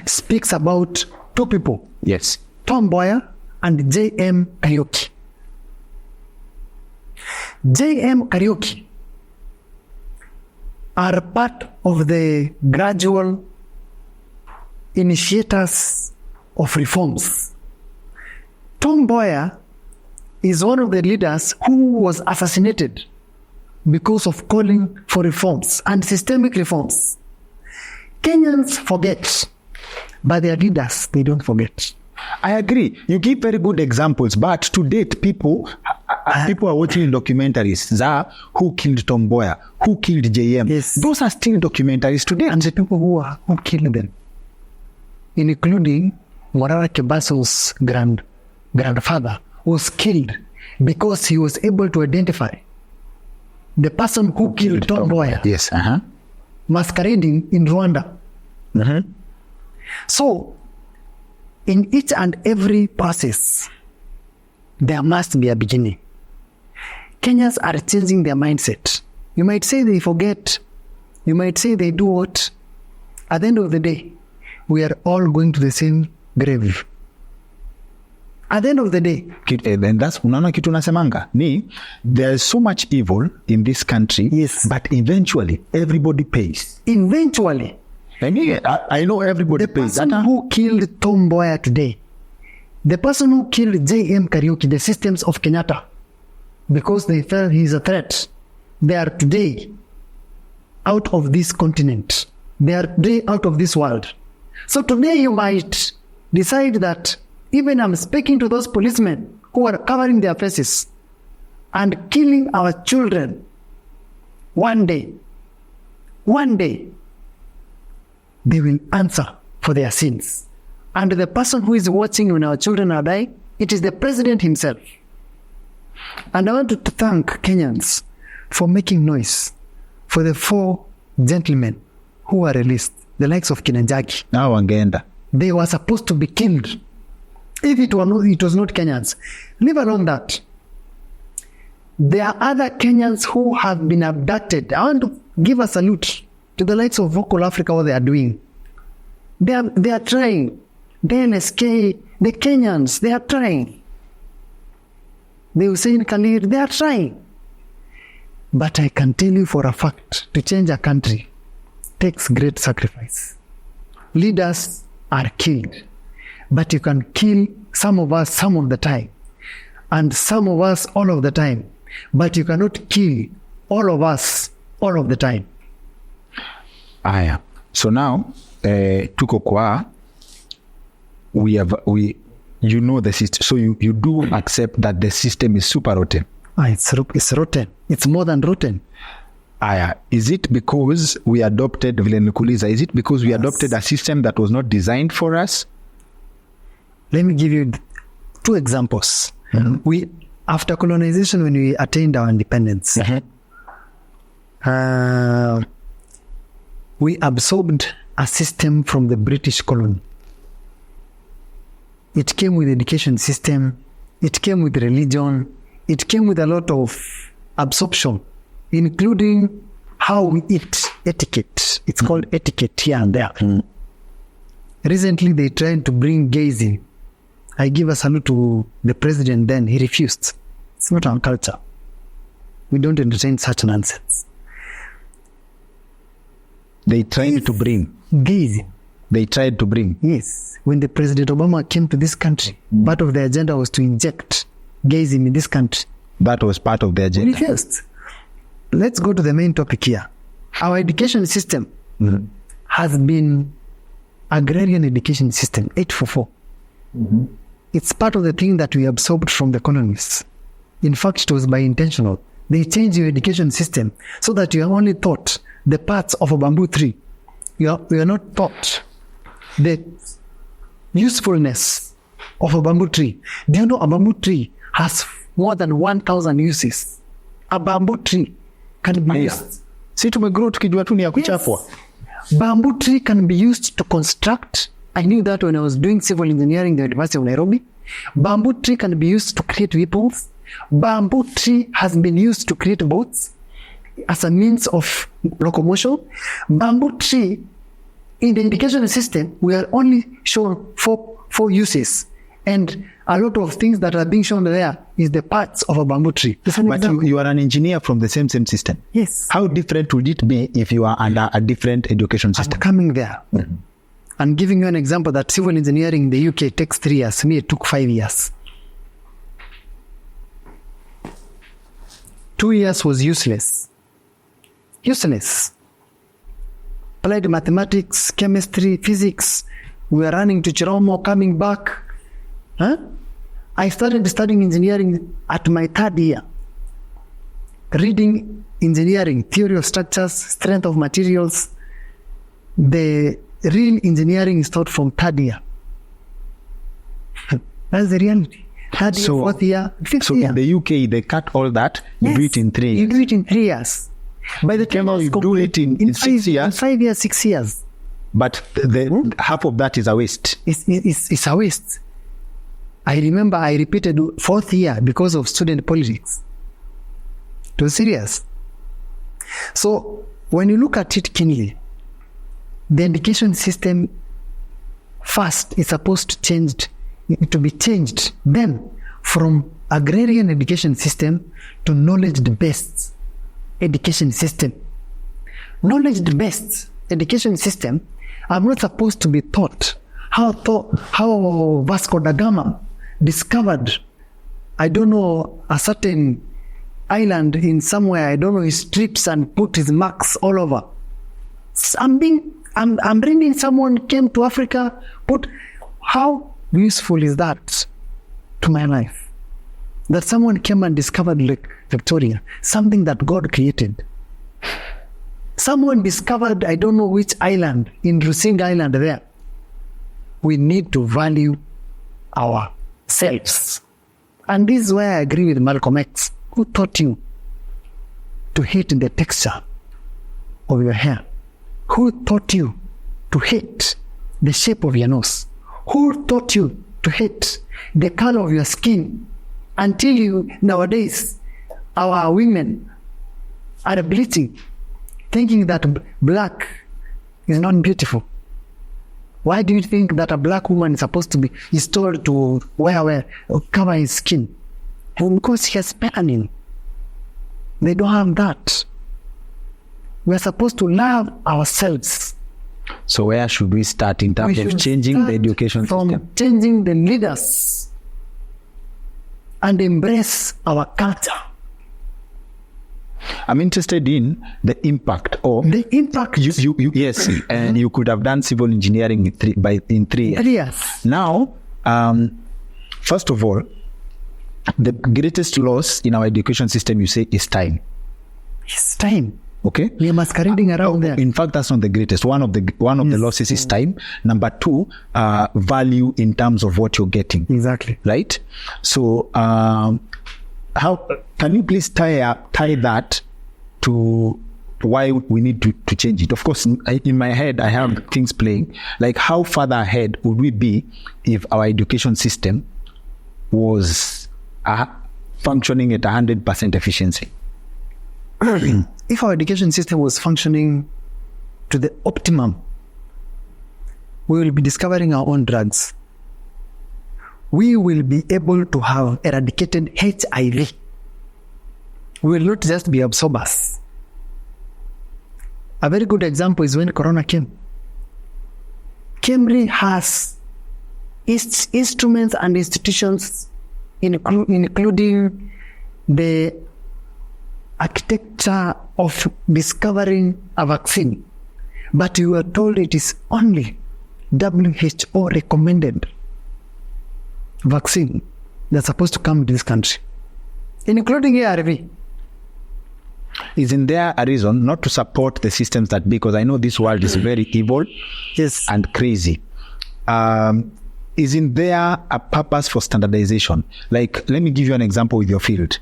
speaks about two people. Yes. Tom Mboya and J.M. Kariuki. J.M. Kariuki are part of the gradual initiators of reforms. Tom Mboya is one of the leaders who was assassinated because of calling for reforms and systemic reforms. Kenyans forget, but their leaders, they don't forget. I agree. You give very good examples, but to date, people are watching documentaries. Who killed Tom Mboya? Who killed JM? Yes. Those are still documentaries today. And the people who killed them, including Morara Kebaso's grandfather, was killed because he was able to identify the person who killed Tom Mboya. Yes. Masquerading in Rwanda. So, in each and every process, there must be a beginning. Kenyans are changing their mindset. You might say they forget. You might say they do what? At the end of the day, we are all going to the same grave. At the end of the day. And that's unaona kitu nasemanga ni there is so much evil in this country, yes, but eventually everybody pays. Eventually. I know everybody pays. The person who killed Tom Mboya today, the person who killed J.M. Kariuki, the systems of Kenyatta, because they felt he's a threat, they are today out of this continent. They are today out of this world. So today you might decide that even I'm speaking to those policemen who are covering their faces and killing our children. One day, they will answer for their sins. And the person who is watching when our children are dying, it is the president himself. And I want to thank Kenyans for making noise for the 4 gentlemen who were released, the likes of Kinanjaki. Now wangeenda. They were supposed to be killed. If it was not Kenyans. Leave alone that. There are other Kenyans who have been abducted. I want to give a salute to the likes of Vocal Africa, what they are doing. They are trying. The NSK, the Kenyans, they are trying. The Hussein Khalid, they are trying. But I can tell you for a fact, to change a country takes great sacrifice. Leaders are killed. But you can kill some of us some of the time. And some of us all of the time. But you cannot kill all of us all of the time. Aya. So now, tuko kwa, you know the system. So you do accept that the system is super rotten. It's rotten. It's more than rotten. Aya. Is it because we adopted, vile nikuuliza, is it because we adopted a system that was not designed for us? Let me give you 2 examples. Mm-hmm. After colonization, when we attained our independence, we absorbed a system from the British colony. It came with education system, it came with religion, it came with a lot of absorption, including how we eat, etiquette. It's called etiquette here and there. Recently, they tried to bring gays in. I give a salute to the president then. He refused. It's not our culture. We don't entertain such nonsense. They tried to bring. Gays in. They tried to bring. Yes. When the President Obama came to this country, part of the agenda was to inject gayism in this country. That was part of the agenda. Refused. Let's go to the main topic here. Our education system has been agrarian education system, 844. It's part of the thing that we absorbed from the colonists. In fact, it was by intentional. They changed your education system so that you are only taught the parts of a bamboo tree. We are not taught the usefulness of a bamboo tree. Do you know a bamboo tree has more than 1,000 uses? A bamboo tree can be used. Si tumegrow tukijua tu ni ya kuchafwa. Bamboo tree can be used to construct. I knew that when I was doing civil engineering at the University of Nairobi. Bamboo tree can be used to create weapons. Bamboo tree has been used to create boats as a means of locomotion. Bamboo tree, in the education system, we are only shown four uses. And a lot of things that are being shown there is the parts of a bamboo tree. But you are an engineer from the same system. Yes. How different would it be if you are under a different education system? I'm coming there. I'm giving you an example that civil engineering in the UK takes 3 years. Me, it took 5 years. 2 years was useless. Useless. Applied mathematics, chemistry, physics. We were running to Chiromo, coming back. I started studying engineering at my 3rd year. Reading engineering, theory of structures, strength of materials. The real engineering is taught from 3rd year. That's the reality. 3rd year, 4th year, 5th year. So in the UK, they cut all that, you do it in 3 years. You do it in 3 years. By the time you do it in 6 years. In 5 years, 6 years. But half of that is a waste. It's a waste. I remember I repeated 4th year because of student politics. It was serious. So when you look at it keenly, the education system first is supposed to be changed then from agrarian education system to knowledge-based education system. Knowledge-based education system, I'm not supposed to be taught how Vasco da Gama discovered, I don't know, a certain island in somewhere, I don't know, his trips and put his marks all over. I'm I'm reading someone came to Africa, but how useful is that to my life? That someone came and discovered Lake Victoria, something that God created. Someone discovered, I don't know which island, in Rusing Island there. We need to value ourselves. And this is where I agree with Malcolm X. Who taught you to hate the texture of your hair? Who taught you to hate the shape of your nose? Who taught you to hate the color of your skin? Until you, nowadays, our women are bleaching, thinking that black is not beautiful. Why do you think that a black woman is supposed to be, is told to wear or cover his skin? And because he has melanin. They don't have that. We are supposed to love ourselves. So where should we start in terms of changing the education system? From changing the leaders and embrace our culture. I'm interested in the impact of the impact. Yes, and you could have done civil engineering in 3 years. 3 years. Now, first of all, the greatest loss in our education system, you say, is time. It's time. Okay, we are masquerading around there. In fact, that's not the greatest. One of the losses is time. Number 2, value in terms of what you're getting. Exactly. Right. So, how can you please tie that to why we need to change it? Of course, in my head, I have things playing. Like, how farther ahead would we be if our education system was functioning at 100% efficiency? If our education system was functioning to the optimum, we will be discovering our own drugs. We will be able to have eradicated HIV. We will not just be absorbers. A very good example is when Corona came. Cambridge has its instruments and institutions, including the architecture of discovering a vaccine. But you are told it is only WHO recommended vaccine that's supposed to come to this country, including ARV. Isn't there a reason not to support the systems that, because I know this world is very evil, yes, and crazy. Isn't there a purpose for standardization? Like, let me give you an example with your field.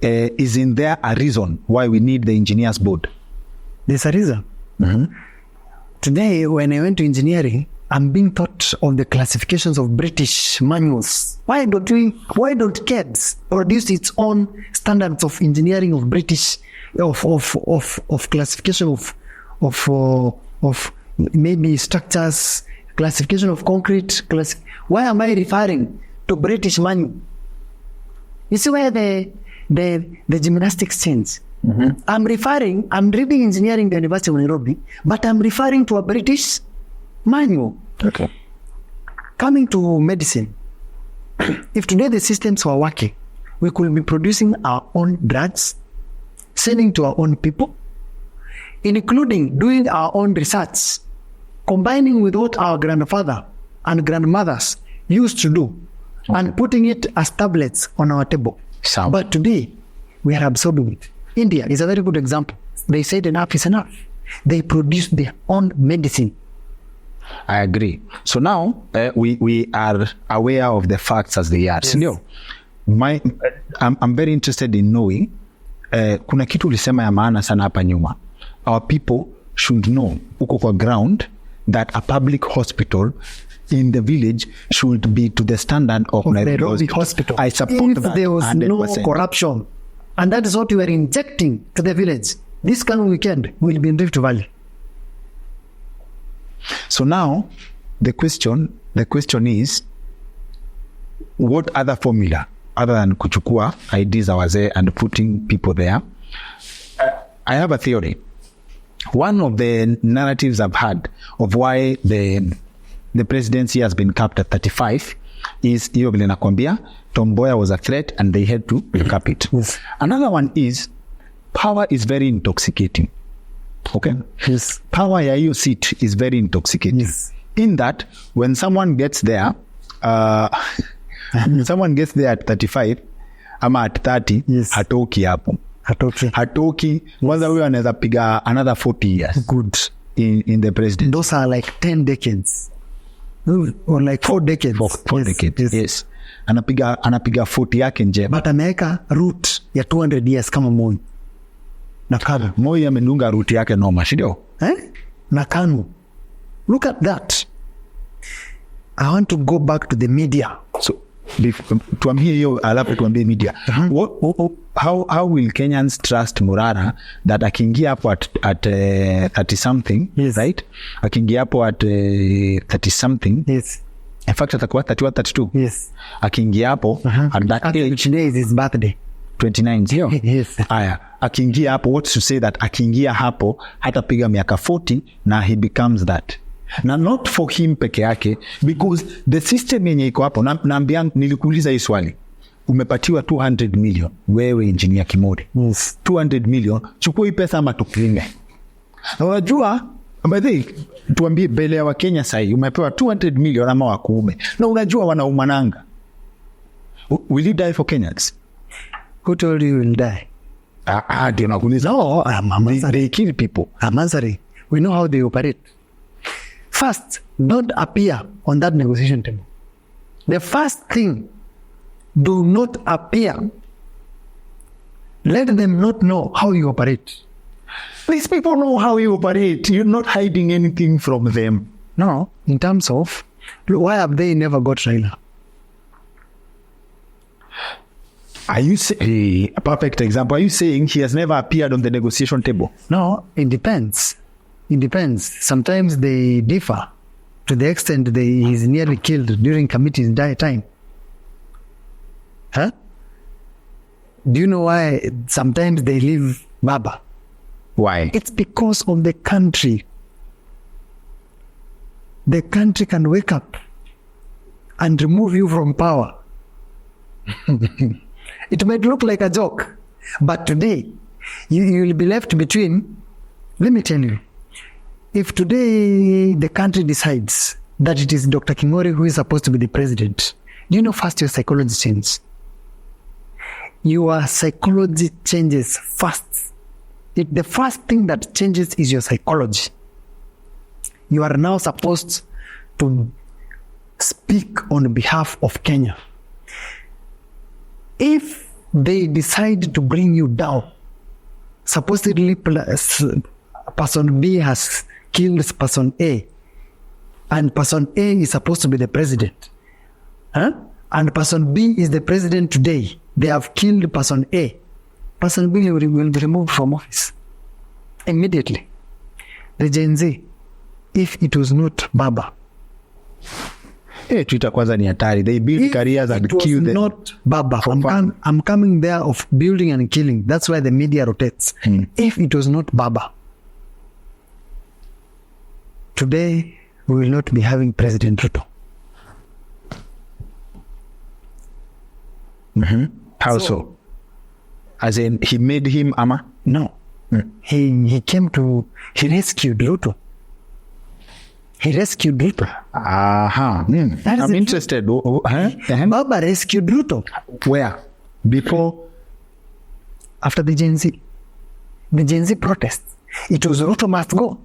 Isn't there a reason why we need the engineers board? There's a reason. Today, when I went to engineering, I'm being taught of the classifications of British manuals. Why don't KEDS produce its own standards of engineering of British, of classification of maybe structures, classification of concrete? Why am I referring to British manual? You see where the gymnastics change. I'm reading engineering at the University of Nairobi, but I'm referring to a British manual. Okay. Coming to medicine, if today the systems were working, we could be producing our own drugs, selling to our own people, including doing our own research, combining with what our grandfather and grandmothers used to do, and putting it as tablets on our table. But today, we are absorbing it. India is a very good example. They said enough is enough. They produce their own medicine. I agree. So now we are aware of the facts as they are. Yes. No, I'm very interested in knowing, kuna kitu ulisema ya maana sana hapa nyuma. Our people should know uko kwa ground that a public hospital in the village should be to the standard of Nairobi hospital. I support if that. There was 100%. no corruption, and that is what we are injecting to the village. This coming weekend will be in Rift Valley. So now the question is, what other formula other than kuchukua ideas wazee and putting people there? I have a theory. One of the narratives I've had of why the presidency has been capped at 35 is hiyo vile nakwambia, Tom Mboya was a threat and they had to cap it. Yes. Another one is power is very intoxicating. Okay. Yes. Power ya hiyo seat is very intoxicating. Yes. In that, when someone gets there, someone gets there at 35 ama at 30, Yes. hatoki hapo. Hatoki. Kwanza huyo anaweza piga another 40 years. Good. In the president. Those are like 10 decades. Or like 4 decades. Four decades. Yes. Anapiga 40 yake nje. But ameweka route ya 200 years kama Moi. Na KANU. Moi amedunga route yake noma, ndio? Na KANU. Look at that. I want to go back to the media. So, tuambie hiyo alafu tuambie media. How will Kenyans trust Morara that akiingia hapo at 30 something, yes. Right? Akiingia hapo at 30 something. Yes. In fact atakuwa 31, 32. Yes. Akiingia hapo at that age, which day is his birthday? 29, sio? Yes. Aya, akiingia hapo, what's to say that akiingia hapo hatapiga miaka 40 na he becomes that. Na not for him peke yake, because the system yenye iko hapo, naambia nilikuuliza hii swali. Umepatiwa 200 million, wewe Engineer Kimori. Yes. 200 million, chukua hii pesa ama tukuime. Na unajua, tuambie mbele ya Wakenya sahi, umepewa 200 million ama wakuume. Na unajua wanaumananga. Will you die for Kenyans? Who told you will die? Ndio nakuuliza. No, they kill people. I'm answering. We know how they operate. First, don't appear on that negotiation table. The first thing, do not appear. Let them not know how you operate. These people know how you operate. You're not hiding anything from them. No, in terms of, why have they never got Raila? Are you saying, a perfect example, are you saying he has never appeared on the negotiation table? No, it depends. It depends. Sometimes they differ to the extent he's nearly killed during committee's time. Huh? Do you know why sometimes they leave Baba? Why? It's because of the country. The country can wake up and remove you from power. It might look like a joke, but today you will be left between. Let me tell you, if today the country decides that it is Dr. Kimori who is supposed to be the president, do you know first your psychology changes? Your psychology changes first. The first thing that changes is your psychology. You are now supposed to speak on behalf of Kenya. If they decide to bring you down, supposedly person B has killed person A, and person A is supposed to be the president, and person B is the president today, they have killed person A, person B will be removed from office immediately. The Gen Z, if it was not Baba, Twitter kwanza ni hatari. They build careers and kill them. Not Baba. I'm coming there of building and killing. That's why the media rotates. If it was not Baba, today we will not be having President Ruto. How so? As in, he made him Ama? No. He rescued Ruto. He rescued Ruto. I'm interested. Baba rescued Ruto. Where? Before? After the Gen Z. The Gen Z protests. It was Ruto must go.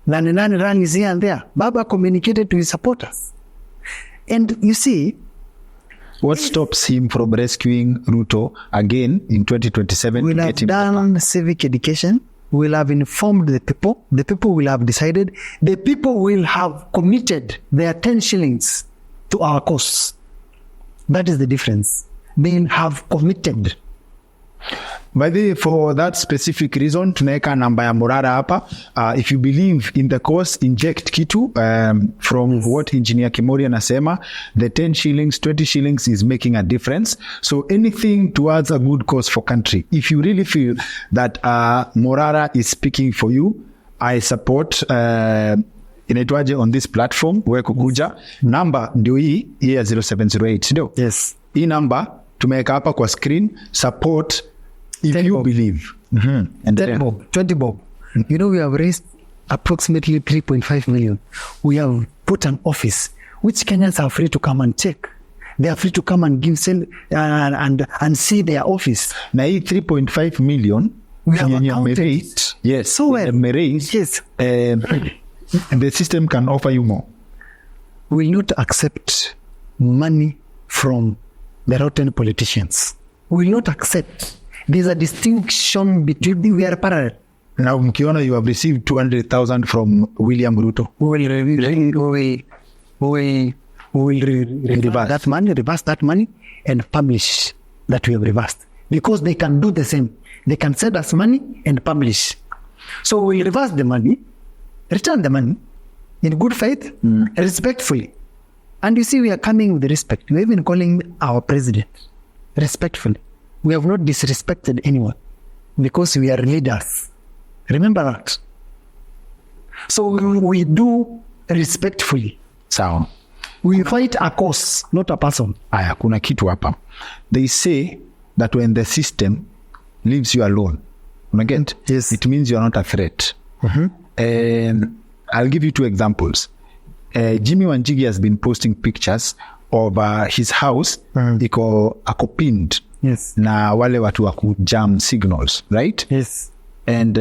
Nani ran is here and there. Baba communicated to his supporters. And you see, what stops him from rescuing Ruto again in 2027? We'll have done civic education. We'll have informed the people. The people will have decided. The people will have committed their 10 shillings to our cause. That is the difference. They have committed. By the way, for that specific reason, tunaweka namba ya Morara hapa. If you believe in the cause, inject kitu. From what Engineer Kimori anasema, the 10 shillings, 20 shillings is making a difference. So anything towards a good cause for country. If you really feel that Morara is speaking for you, I support inaitwaje on this platform, wewe kukuja. Namba ndio hii ya 0708, ndio? Yes. Hii namba tumeweka hapa kwa screen. Support if you believe And 10 bob, 20 bob. You know, we have raised approximately 3.5 million. We have put an office which Kenyans are free to come and check. They are free to come and give and see their office. Na hii 3.5 million We have yenye accounted mmerate, it. yes, So well. mmerate, Yes. the system can offer you more. Will not accept money from the rotten politicians. Will not accept. There's a distinction between, we are parallel. Now mkiona you have received 200,000 from William Ruto. We will reverse that money and publish that we have reversed. Because they can do the same. They can send us money and publish. So we reverse the money, return the money in good faith, respectfully. And you see, we are coming with respect. We are even calling our president respectfully. We have not disrespected anyone because we are leaders. Remember that. So we do respectfully. Sawa. We fight a cause, not a person. Aya, kuna kitu hapa. They say that when the system leaves you alone, unaget? Yes. It means you are not a threat. I'll give you 2 examples. Jimmy Wanjigi has been posting pictures of his house iko pinned Yes. na wale watu wa kujam signals, right? Yes. And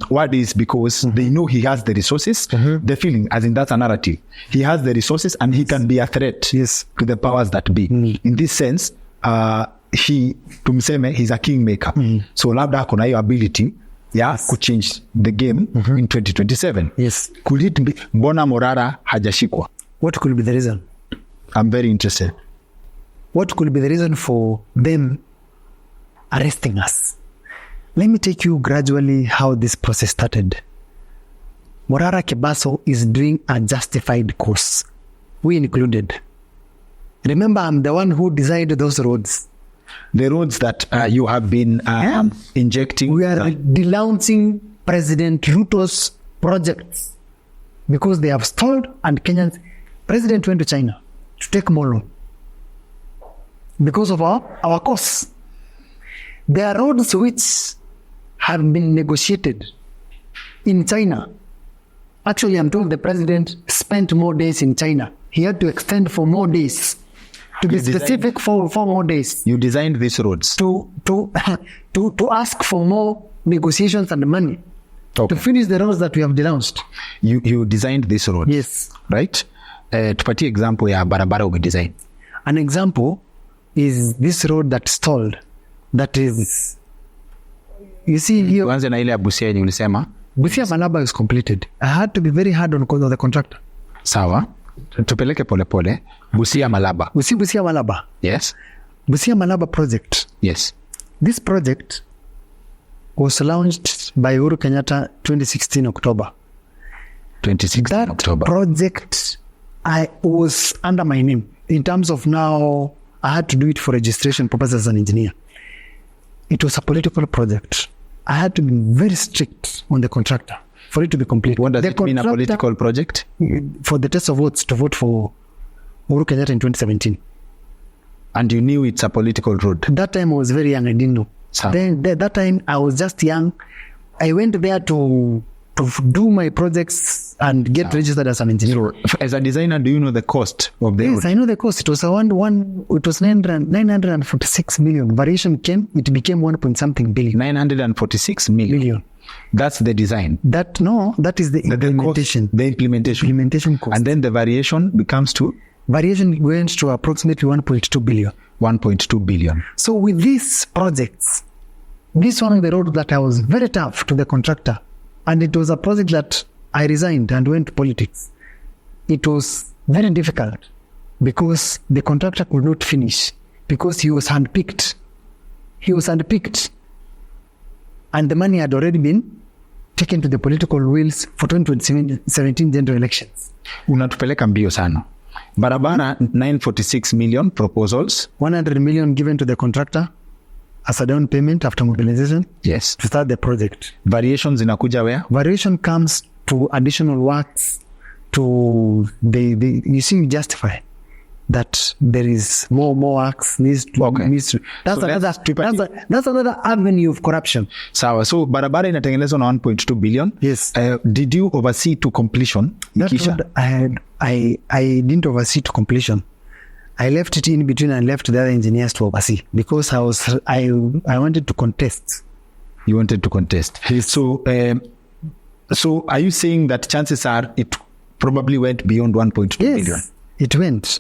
what is because they know he has the resources, the feeling, as in that's a narrative. He has the resources and he can be a threat to the powers that be. In this sense, tumseme, he's a kingmaker. So labda ako na hiyo ability ku change the game in 2027. Yes. Could it be, mbona Morara hajashikwa? What could be the reason? I'm very interested. What could be the reason for them arresting us? Let me take you gradually how this process started. Morara Kebaso is doing a justified cause. We included. Remember, I'm the one who designed those roads. The roads that you have been injecting. We are denouncing President Ruto's projects because they have stalled and Kenyans. President went to China to take more loan because of our costs. There are roads which have been negotiated in China. Actually, I'm told the president spent more days in China. He had to extend for more days. To be specific, for 4 more days. You designed these roads. To ask for more negotiations and money. Okay. To finish the roads that we have denounced. You designed these roads. Yes. Right? Tupatie example ya barabara umedesign. An example is this road that stalled. That is, you see here. Tuanze na ile ya Busia yenye ulisema. Busia Malaba is completed. I had to be very hard on the contractor. Sawa. Tupeleke polepole. Busia Malaba. We see Busia Malaba. Yes. Busia Malaba project. Yes. This project was launched by Uhuru Kenyatta 2016 October. 26 October. Project I was under my name. In terms of now, I had to do it for registration purposes as an engineer. It was a political project. I had to be very strict on the contractor for it to be complete. What does it mean, a political project? For the test of votes to vote for Uhuru Kenyatta in 2017. And you knew it's a political road? That time I was very young, I didn't know. Then that time I was just young. I went there to do my projects and get registered as an engineer. As a designer, do you know the cost of the road? Yes, I know the cost. It was it was 946 million. Variation came, it became 1.something billion. 946 million. That's the design. That is the implementation. The implementation cost. And then the variation becomes to? Variation went to approximately 1.2 billion. 1.2 billion. So with these projects, this one of the road that I was very tough to the contractor. And it was a project that I resigned and went to politics. It was very difficult because the contractor could not finish because he was handpicked. And the money had already been taken to the political wheels for 2017 general elections. Unatupeleka mbio sana. Barabara, 946 million proposals. 100 million given to the contractor as a down payment after mobilization. Yes. To start the project. Variations inakuja where? Variation comes to additional works to you see, justify. that there is more works needs to. That's another avenue of corruption. Sawa, so barabara inatengenezwa na 1.2 billion. Yes. Did you oversee to completion? That road I didn't oversee to completion. I left it in between and left the other engineers to oversee because I wanted to contest. You wanted to contest. Yes. So are you saying that chances are it probably went beyond 1.2 billion? Yes, it went.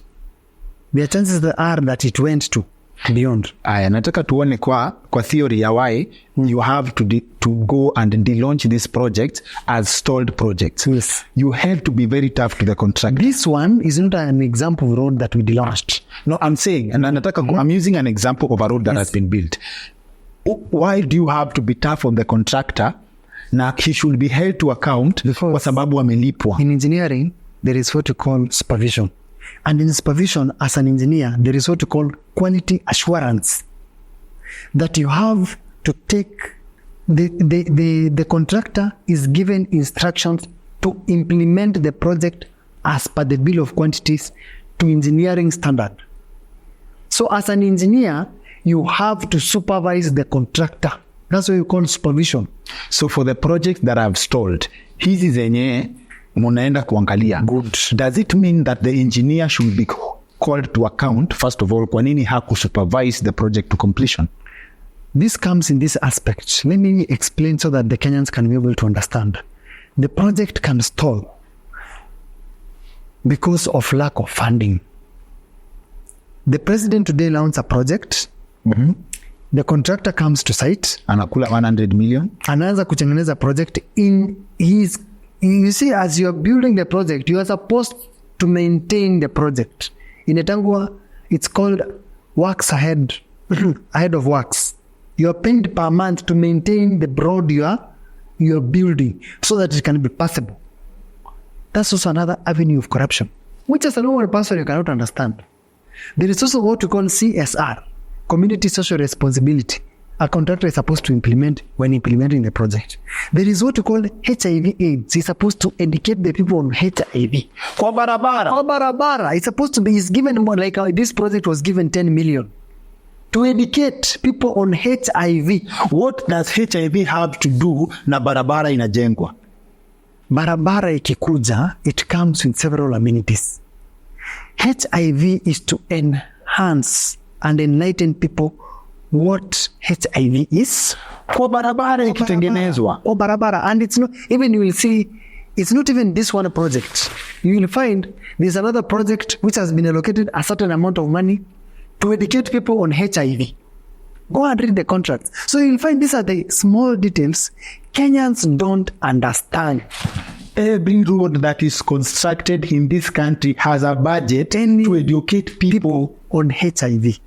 There are chances are that it went to beyond. Aya, nataka tuone kwa theory ya why you have to go and de-launch this project as stalled projects. Yes. You have to be very tough to the contractor. This one is not an example of road that we de-launched. No, I'm saying, and I'm using an example of a road that has been built. Why do you have to be tough on the contractor? Na he should be held to account kwa sababu amelipwa. In engineering, there is what you call supervision. And in supervision, as an engineer, there is what you call quality assurance. That you have to take, the contractor is given instructions to implement the project as per the bill of quantities to engineering standard. So as an engineer, you have to supervise the contractor. That's what you call supervision. So for the project that I've stalled, hizi zenye munaenda kuangalia. Good. Does it mean that the engineer should be called to account, first of all, kwa nini hakusupervise the project to completion? This comes in this aspect. Let me explain so that the Kenyans can be able to understand. The project can stall because of lack of funding. The president today launched a project. Mm-hmm. The contractor comes to site. Anakula 100 million. Anaanza kutengeneza project in his. You see, as you are building the project, you are supposed to maintain the project. In Etangwa, it's called works ahead of works. You are paid per month to maintain the road you are building so that it can be passable. That's also another avenue of corruption, which as a normal person you cannot understand. There is also what we call CSR, community social responsibility. A contractor is supposed to implement when implementing the project. There is what we call HIV/AIDS. He's supposed to educate the people on HIV. Kwa barabara. It's supposed to be, it's given more like this project was given 10 million to educate people on HIV. What does HIV have to do na barabara inajengwa? Barabara ikikuja, it comes with several amenities. HIV is to enhance and enlighten people what HIV is. Kwa barabara ikitengenezwa. Kwa barabara. And it's not, even you will see, it's not even this one project. You will find there's another project which has been allocated a certain amount of money to educate people on HIV. Go and read the contracts. So you'll find these are the small details Kenyans don't understand. Every road that is constructed in this country has a budget to educate people on HIV.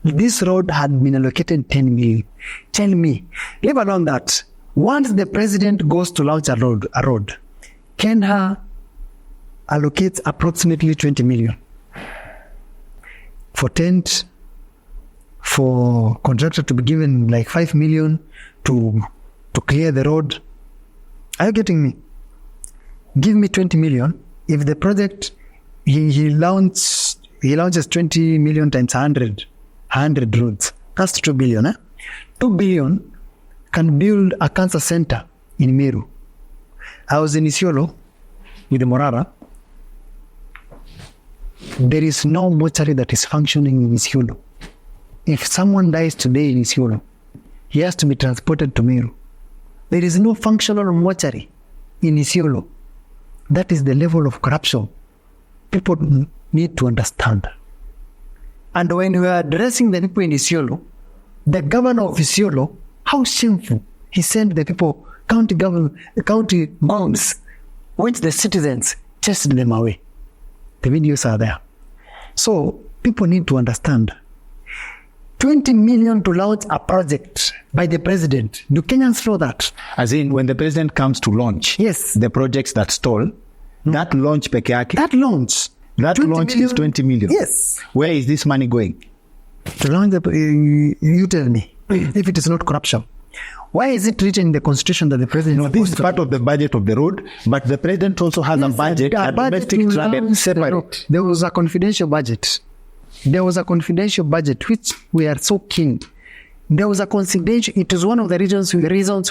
This road had been allocated 10 million. Tell me, leave alone that. Once the president goes to launch a road, Kenya allocates approximately 20 million for tent, for contractor to be given like 5 million to clear the road. Are you getting me? Give me 20 million. If the project, he launches 20 million times 100 roads. That's 2 billion. 2 billion can build a cancer center in Meru. I was in Isiolo with the Morara. There is no mortuary that is functioning in Isiolo. If someone dies today in Isiolo, he has to be transported to Meru. There is no functional mortuary in Isiolo. That is the level of corruption people need to understand. And when we are addressing the people in Isiolo, the governor of Isiolo, how shameful, he sent the people, county guards, which the citizens chased them away. The videos are there. So people need to understand. 20 million to launch a project by the president. Do Kenyans know that? As in, when the president comes to launch the projects that stall, that launch peke yake? That launch is 20 million. Yes. Where is this money going? To launch you tell me, if it is not corruption. Why is it written in the constitution that the president? No, this is part of the budget of the road, but the president also has a budget, a domestic budget separate. There was a confidential budget. There was a confidential budget, which we are so keen. There was a confidential. It is one of the reasons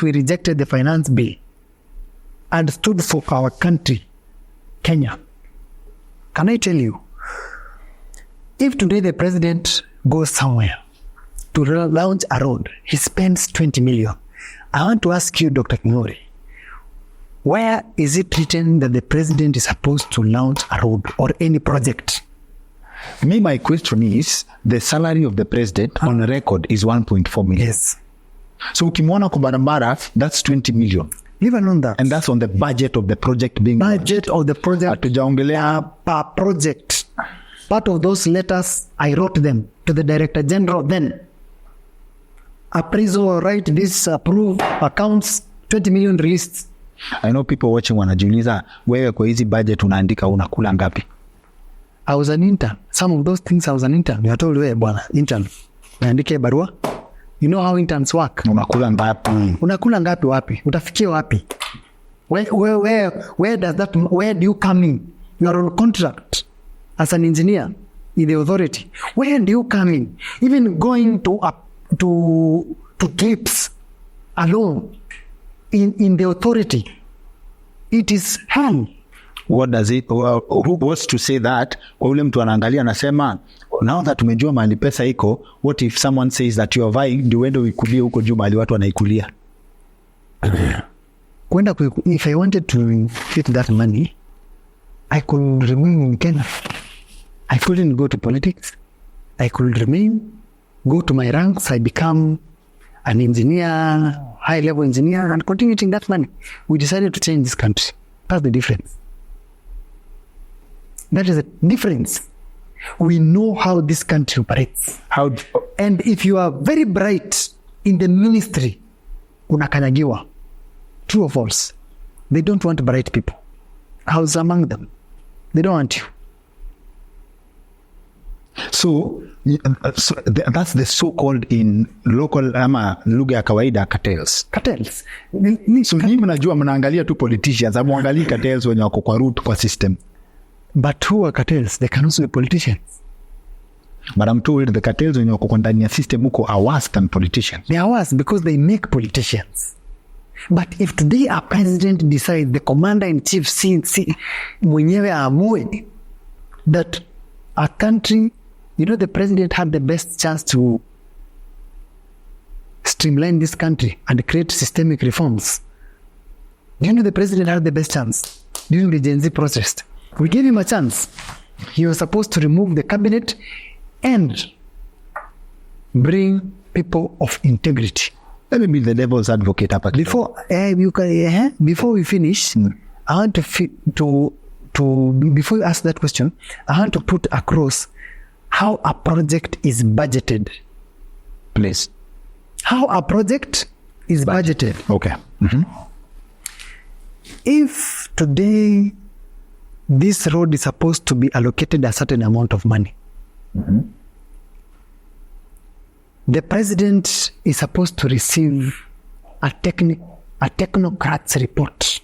we rejected the finance bill and stood for our country, Kenya. Can I tell you, if today the president goes somewhere to launch a road, he spends 20 million. I want to ask you, Dr. Kimori, where is it written that the president is supposed to launch a road or any project? Me, my question is, the salary of the president on record is 1.4 million. Yes. So ukimwona kwa barabara, that's 20 million. Even on that. And that's on the budget of the project being budget of the project. Hatujaongelea per project. Part of those letters, I wrote them to the Director General then. Appraisal, write this, approve, accounts, 20 million released. I know people watching wanajiuliza, wewe kwa hizi budget unaandika unakula ngapi? I was an intern. Some of those things I was an intern. You told me, bwana, intern. Naandike barua. You know how interns work. Unakula ngapi? Unakula ngapi wapi? Utafikia wapi? Where does that, where do you come in? You are on contract as an engineer in the authority. Where do you come in? Even going to trips alone in the authority, it is hell. What does it, who was to say that? Kwa ule mtu anaangalia anasema, now that umejua mahali pesa iko, what if someone says that you are vying, ndio uende uikulie huko juu mahali watu wanaikulia? If I wanted to get that money, I could remain in Kenya. I couldn't go to politics. I could remain, go to my ranks. I become an engineer, high-level engineer, and continue getting that money. We decided to change this country. That's the difference. That is the difference. We know how this country operates. And if you are very bright in the ministry, unakanyagiwa. True or false? They don't want bright people. I was among them. They don't want you. So that's the so-called in local ama lugha ya kawaida cartels. Cartels. So nyinyi mnajua mnaangalia tu politicians, hamuangalii cartels wenye wako kwa root kwa system. But who are cartels? They can also be politicians. But I'm told the cartels wenye wako ndani ya system huko are worse than politicians. They are worse because they make politicians. But if today a president decides, the commander-in-chief mwenyewe amue that a country, you know, the president had the best chance to streamline this country and create systemic reforms. Do you know the president had the best chance during the Gen Z protest? We gave him a chance. He was supposed to remove the cabinet and bring people of integrity. Let me be the devil's advocate. Before we finish, I want to before you ask that question, I want to put across how a project is budgeted. Please. How a project is budgeted. Okay. Mm-hmm. If today this road is supposed to be allocated a certain amount of money, mm-hmm. the president is supposed to receive a technocrat's report.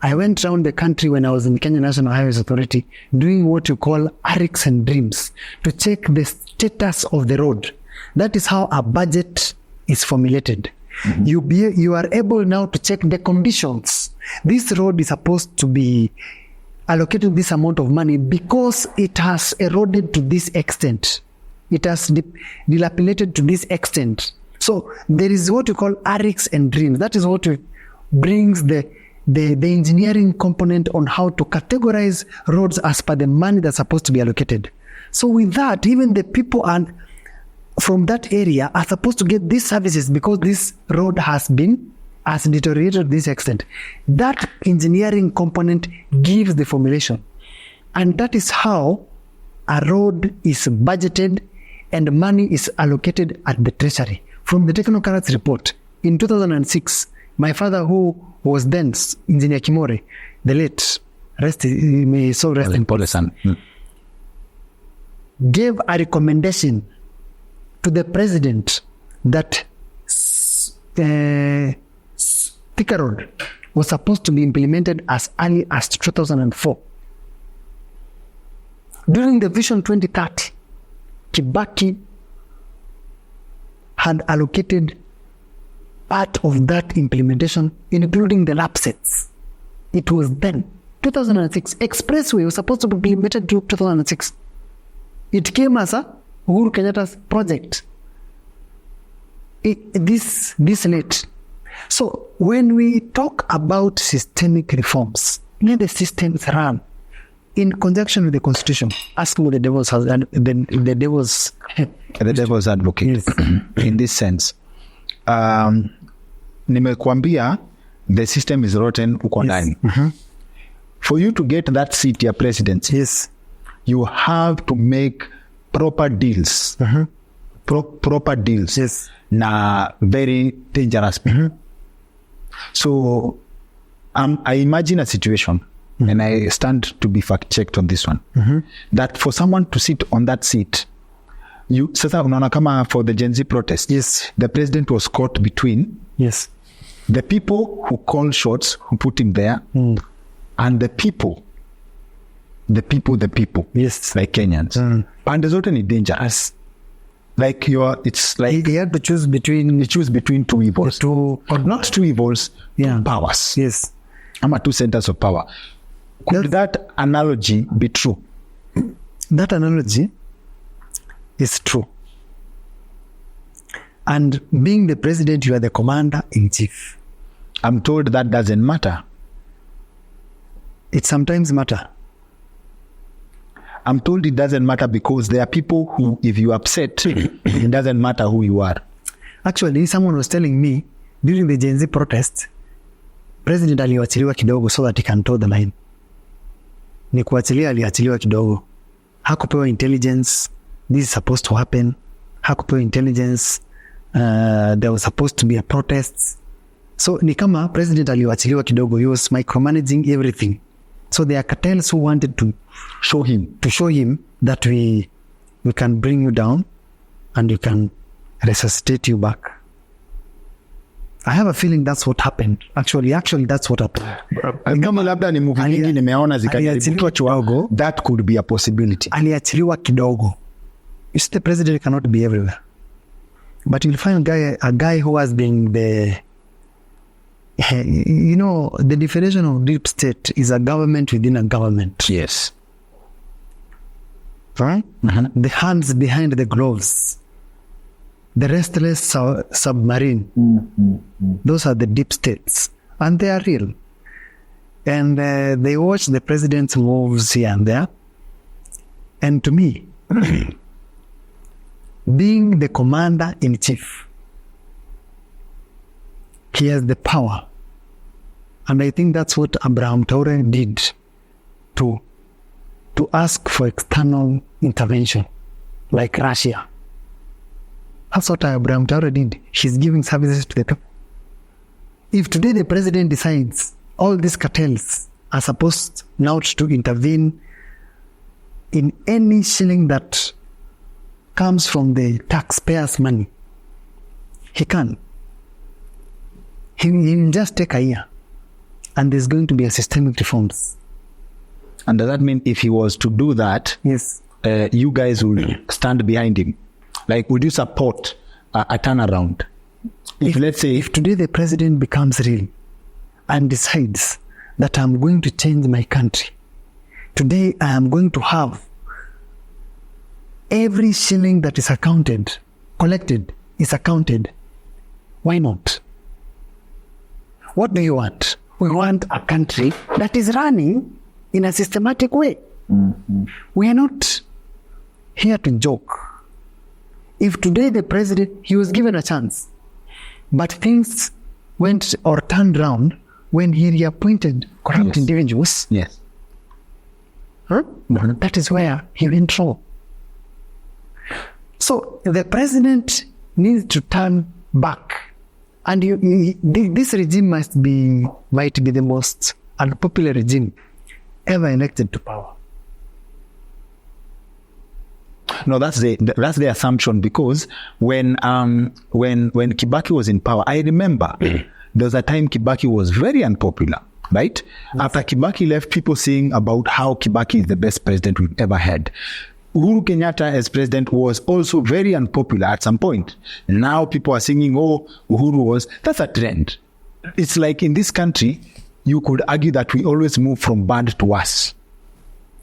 I went around the country when I was in Kenya National Highways Authority doing what you call ARICs and dreams to check the status of the road. That is how a budget is formulated. Mm-hmm. You are able now to check the conditions. This road is supposed to be allocated this amount of money because it has eroded to this extent. It has dilapidated to this extent. So there is what you call ARICs and dreams. That is what brings the engineering component on how to categorize roads as per the money that's supposed to be allocated. So with that, even the people from that area are supposed to get these services because this road has deteriorated to this extent. That engineering component gives the formulation. And that is how a road is budgeted and money is allocated at the treasury. From the technocrats report, in 2006, my father, who was then Engineer Kimori, the late, may so rest in peace, gave a recommendation to the president that Thika Road was supposed to be implemented as early as 2004. During the Vision 2030, Kibaki had allocated part of that implementation, including the lapses. It was then, 2006. Expressway was supposed to be implemented to 2006. It came as a Uhuru Kenyatta's project. This late. So when we talk about systemic reforms, let the systems run in conjunction with the constitution. Ask what the devil's advocate. Yes. In this sense, nimekuambia the system is rotten uko ndani. For you to get that seat ya presidency, Yes. you have to make proper deals. Proper deals. Yes. Na very dangerous people. So I imagine a situation, and I stand to be fact-checked on this one, that for someone to sit on that seat, sasa unaona kama for the Gen Z protest, Yes. the president was caught between Yes. the people who call shots, who put him there, and the people, Yes. like Kenyans. Pande zote ni dangerous. Like it's like He had to choose between you choose between two evils. two. Not two evils, Yeah. two powers. Yes. Ama two centers of power. Could that analogy be true? That analogy is true. And being the president, you are the commander-in-chief. I'm told that doesn't matter. It sometimes matter. I'm told it doesn't matter because there are people who, if you upset, it doesn't matter who you are. Actually, someone was telling me during the Gen Z protest, president aliwachiliwa kidogo so that he can toe the line. Ni kuachilia aliachiliwa kidogo. Hakupewa intelligence, this is supposed to happen. Hakupewa intelligence, there was supposed to be a protest. So ni kama president aliwachiliwa kidogo, he was micromanaging everything. So there are cartels who wanted to show him that we can bring you down and we can resuscitate you back. I have a feeling that's what happened. Actually, that's what happened. Kama labda ni movie nyingi nimeona Aliachiliwa kidogo. That could be a possibility. Aliachiliwa kidogo. You see, the president cannot be everywhere. But you'll find a guy who has been the the definition of deep state is a government within a government. Yes. Right? The hands behind the gloves. The restless submarine. Those are the deep states. And they are real. And they watch the president's moves here and there. And to me, being the commander-in-chief, he has the power. And I think that's what Abraham Traore did to ask for external intervention, like Russia. That's what Abraham Traore did. He's giving services to the people. If today the president decides all these cartels are supposed now to intervene in any shilling that comes from the taxpayers' money, he can. He will just take a year and there's going to be a systemic reforms. And does that mean if he was to do that, Yes. You guys will stand behind him? Like, would you support a turnaround? If let's say... If today the president becomes real and decides that I'm going to change my country, today I am going to have every shilling that is collected is accounted, why not? What do you want? We want a country that is running in a systematic way. We are not here to joke. If today the president, he was given a chance, but things went or turned around when he reappointed corrupt individuals. Yes. That is where he went wrong. So the president needs to turn back. And this regime might be the most unpopular regime ever elected to power. No, that's the assumption, because when Kibaki was in power, I remember there was a time Kibaki was very unpopular, right? Yes. After Kibaki left, people saying about how Kibaki is the best president we've ever had. Uhuru Kenyatta as president was also very unpopular at some point. Now people are singing, oh, Uhuru was. That's a trend. It's like in this country, you could argue that we always move from bad to worse.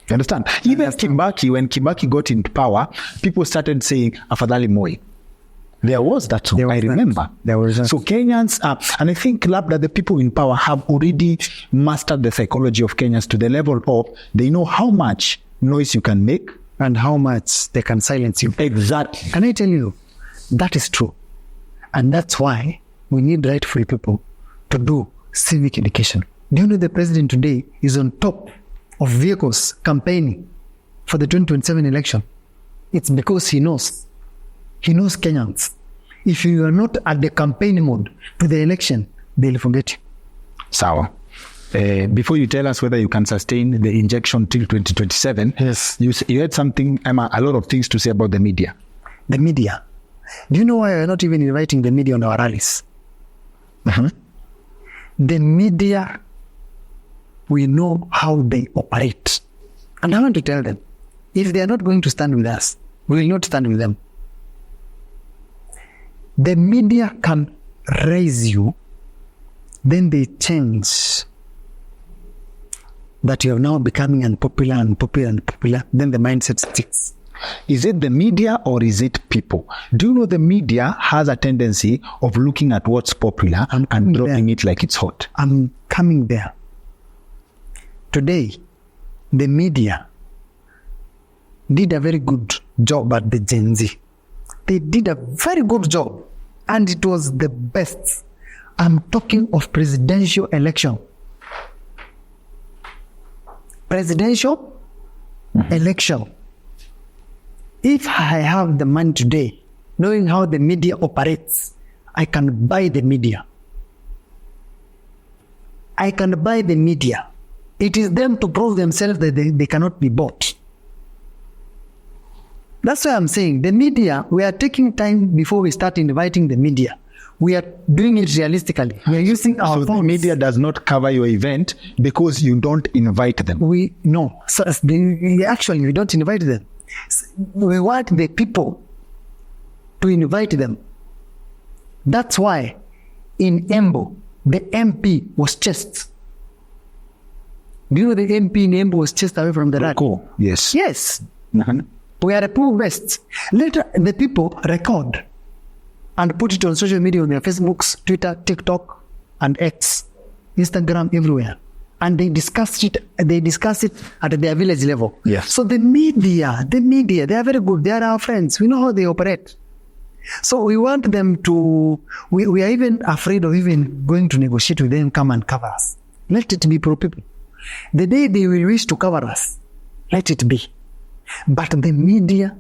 You understand? Even Kibaki, when Kibaki got into power, people started saying, Afadhali Moi. There was that song, I remember. There was that. So Kenyans, and I think that the people in power have already mastered the psychology of Kenyans to the level of they know how much noise you can make, and how much they can silence you. Exactly. Can I tell you, that is true. And that's why we need right-free people to do civic education. Do you know the president today is on top of vehicles campaigning for the 2027 election? It's because he knows Kenyans. If you are not at the campaign mode to the election, they'll forget you. Sawa. Before you tell us whether you can sustain the injection till 2027, yes, you had something, Emma, a lot of things to say about the media. The media. Do you know why we're not even inviting the media on our rallies? The media, we know how they operate. And I want to tell them, if they are not going to stand with us, we will not stand with them. The media can raise you, then they change that you are now becoming unpopular, then the mindset sticks. Is it the media or is it people? Do you know the media has a tendency of looking at what's popular and dropping it like it's hot? I'm coming there. Today, the media did a very good job at the Gen Z. They did a very good job, and it was the best. I'm talking of presidential election. Presidential election. If I have the money today, knowing how the media operates, I can buy the media. I can buy the media. It is them to prove themselves that they cannot be bought. That's why I'm saying the media, we are taking time before we start inviting the media. We are doing it realistically. We are using our phones. The media does not cover your event because you don't invite them. We don't invite them. We want the people to invite them. That's why in Embu, the MP was chased. Do you know the MP in Embu was chased away from the rally? Cool. Yes. Yes. We are approved. Later, the people record and put it on social media, on their Facebooks, Twitter, TikTok, and X, Instagram, everywhere. And they discuss it at their village level. Yes. So the media, they are very good. They are our friends. We know how they operate. So we want them to, we are even afraid of even going to negotiate with them, come and cover us. Let it be pro people. The day they will wish to cover us, let it be. But the media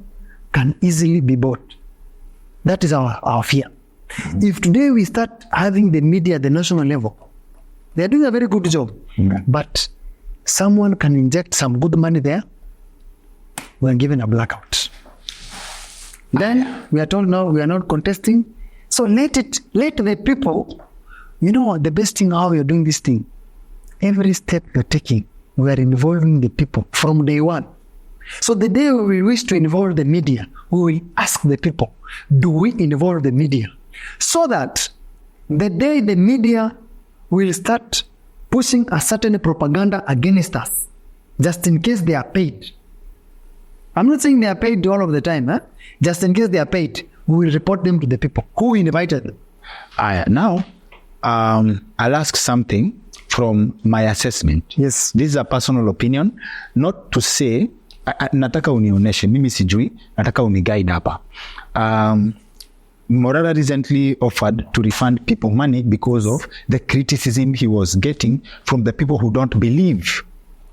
can easily be bought. That is our fear. If today we start having the media at the national level, they are doing a very good job. But someone can inject some good money there, we are given a blackout. Then we are told now we are not contesting. So let the people, the best thing how we are doing this thing. Every step you're taking, we are involving the people from day one. So the day we wish to involve the media, we will ask the people, do we involve the media? So that the day the media will start pushing a certain propaganda against us, just in case they are paid. I'm not saying they are paid all of the time. Just in case they are paid, we will report them to the people who invited them. Now, I'll ask something from my assessment. Yes. This is a personal opinion, not to say, nataka unioneshe, mimi sijui, nataka uniguide hapa. Morara recently offered to refund people money because of the criticism he was getting from the people who don't believe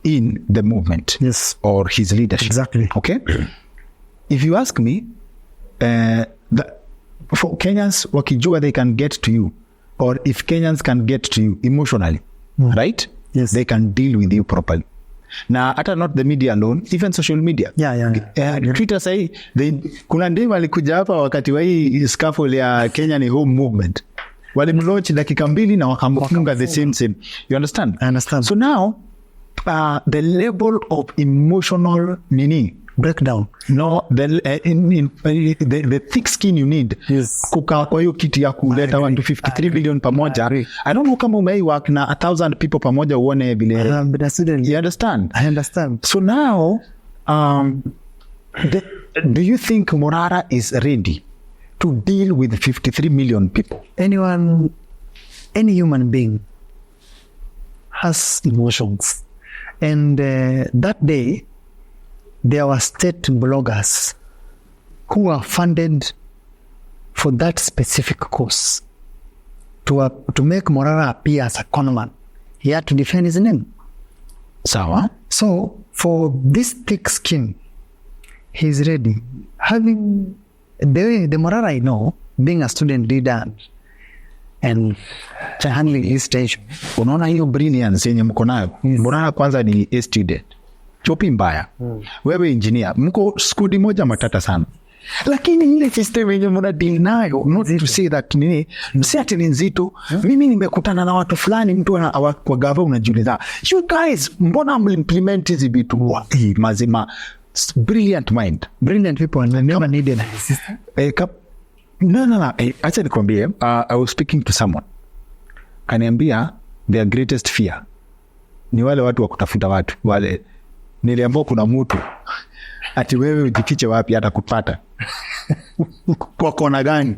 in the movement. Yes. Or his leadership. Exactly. Okay? If you ask me, for Kenyans, wakijua they can get to you, or if Kenyans can get to you emotionally, right? Yes. They can deal with you properly. na hata not the media alone, even social media. Twitter sahi, kuna ndema alikuja hapa wakati wa hii scaffold ya Kenya ni home movement, walimlaunch dakika 2 na wakamfunga the same. You understand? I understand. So now the level of emotional breakdown, the thick skin you need kukaa kwa hiyo kiti ya kuleta 153 billion pamoja. I don't know kama umei work na 1,000 people pamoja uone vile. You understand? I understand. So now do you think Morara is ready to deal with 53 million people? Any human being has emotions, and that day there were state bloggers who were funded for that specific cause to make Morara appear as a conman. He had to defend his name. Sawa. So for this thick skin, he's ready. Having the Morara I know, being a student leader and handling his station. Unaona hiyo brilliance yenye mko nayo. Morara kwanza ni a student. Chopi mbaya. Wewe engineer, mko skudi moja matata sana. Lakini ile system yenye mna deal nayo, not to say that si ati ni nzito. Mimi nimekutana na watu fulani, mtu kwa gava unajiuliza, you guys mbona mlimplement hizi vitu mazima? Brilliant people and never needed a system. No. Acha nikwambie, I was speaking to someone. Kaniambia their greatest fear ni wale watu wa kutafuta watu. Wale niliambiwa kuna mtu ati wewe ujifiche wapi hata kupata. Kwa kona gani?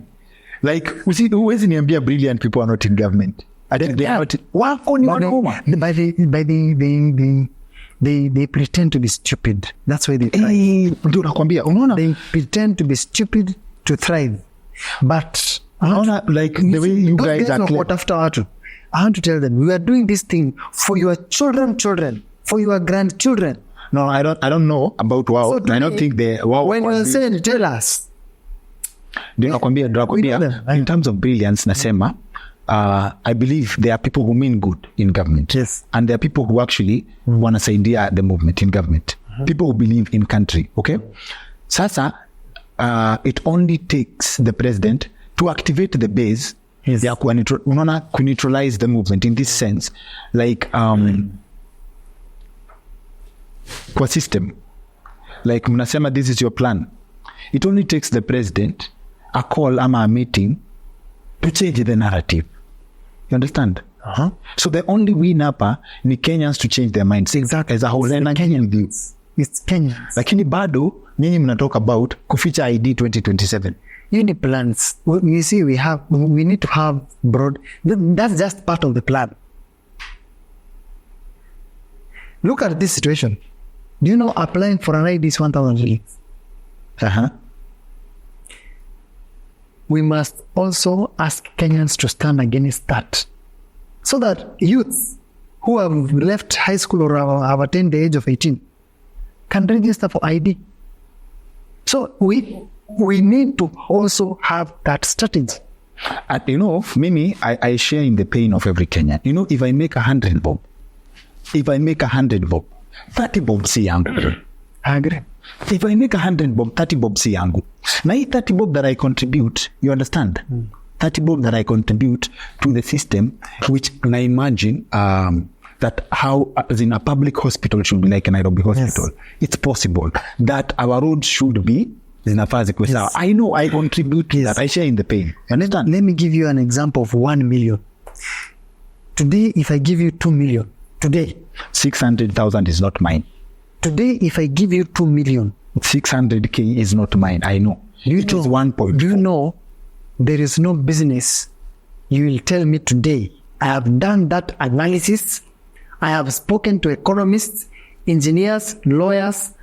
Like huwezi niambia brilliant people are not in government. Wako ni wanoma. They pretend to be stupid. That's why they thrive. Ndio nakwambia, unaona? They pretend to be stupid to thrive. But unaona, like the way you guys are what after watu. I want to tell them, we are doing this thing for your children, for your grandchildren. No, I don't know about wow. So I don't think they wow. When you say tell us. Ndio nakwambia in terms of brilliance nasema I believe there are people who mean good in government. Yes. And there are people who actually wanasaidia the movement in government. People who believe in country, okay? Sasa it only takes the president to activate the base. Yes. Ya unaona neutralize the movement in this sense, like kwa system, like mnasema this is your plan. It only takes the president a call ama a meeting to change the narrative. You understand? So the only win hapa ni Kenyans to change their minds. Exactly. As a whole, and Kenyan view. It's Kenyans. Lakini bado nyinyi mnatoka about kuficha ID 2027. Uni plans. You see, we need to have broad. That's just part of the plan. Look at this situation. Do you know applying for an ID is 1,000 shillings? We must also ask Kenyans to stand against that, so that youths who have left high school or have attained the age of 18 can register for ID. So we need to also have that strategy. And you know, Mimi, I share in the pain of every Kenyan. You know, if I make 100 bob, 30 bob si yangu. I agree. If I make 100 bob, 30 bob si yangu. Na hii 30 bob that I contribute, you understand? 30 bob that I contribute to the system, which I imagine that how as in a public hospital should be like a Nairobi hospital. Yes. It's possible that our roads should be yes. I know I contribute to that. I share in the pain. You understand? Let me give you an example of 1 million. Today, if I give you 2 million, today 600,000 is not mine. Today, if I give you 2 million, 600K is not mine. I know. It is 1.4. Do you know there is no business you will tell me today? I have done that analysis. I have spoken to economists, engineers, lawyers.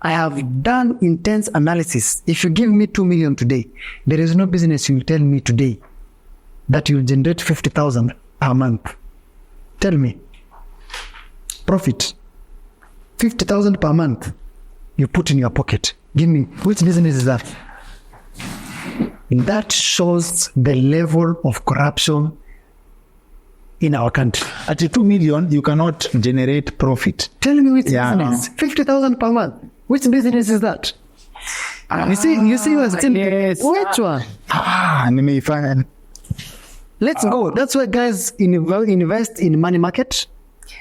I have done intense analysis. If you give me 2 million today, there is no business you will tell me today that you will generate 50,000 per month. Tell me. Profit. 50,000 per month. You put in your pocket. Give me. Which business is that? That shows the level of corruption in our country. At 2 million, you cannot generate profit. Tell me which Yeah. business? 50,000 per month. Which business is that? You see what's still, yes. which one? Nimeifanya. Let's go. That's why guys invest in money market.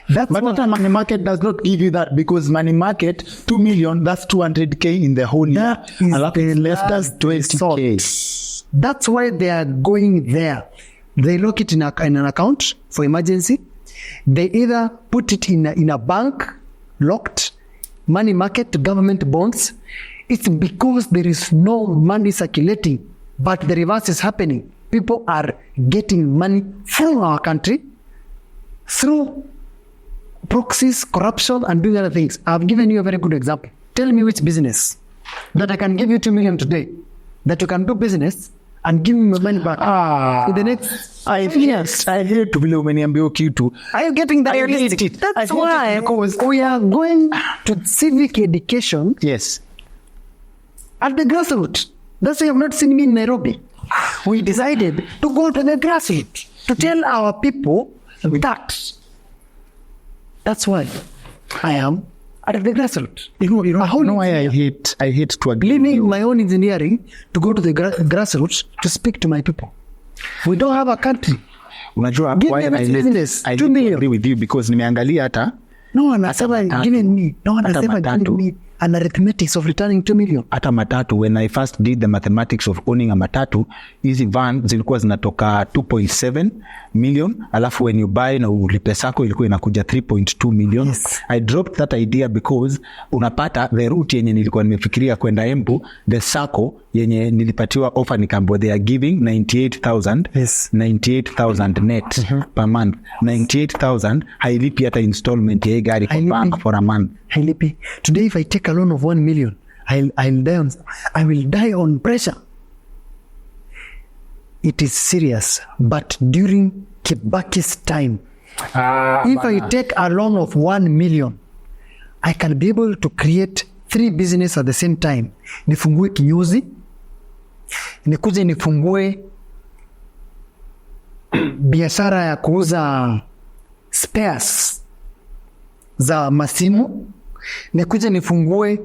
That's But what money market does not give you that, because money market, 2 million, that's 200K in the whole year. That is And the left us last 20K. That's why they are going there. They lock it in an account for emergency. They either put it in a bank, locked, money market, government bonds. It's because there is no money circulating, but the reverse is happening. People are getting money from our country through proxies, corruption, and doing other things. I've given you a very good example. Tell me which business that I can give you 2 million today, that you can do business and give me my money back in the next I hate to believe umeniambia kitu. Are you getting that? I hate it. I That's hate why it because we are going to civic education yes. at the grassroots. That's why you have not seen me in Nairobi. We decided to go to the grassroots to tell our people that. That's why I am at the grassroots. You know why I hate to agree. Leaving my own engineering to go to the grassroots to speak to my people. We don't have a country. Unajua Give why me I business, hate 2 to million. agree with you, because nimeangalia hata No one has ever given me an arithmetics of returning 2 million. hata matatu. When I first did the mathematics of owning a matatu, hizi van zilikuwa zinatoka 2.7 million, alafu when you buy na ulipe sako ilikuwa inakuja 3.2 million. Yes. I dropped that idea because unapata the route yenye nilikuwa nimefikiria kwenda Embu, the sako yenye nilipatiwa offer nikambo, they are giving 98,000 Yes. 98,000 net per month. 98,000 hailipi hata installment ya hii gari kwa Hailipi. bank for a month. Hailipi. Today, if I take a loan of 1 million, I will die on pressure. It is serious. But during Kibaki's time, if I take a loan of 1 million, I can be able to create 3 business at the same time. Nifungue kinyozi, nikuje nifungue biashara ya kuuza spares za masimu, nikuje nifungue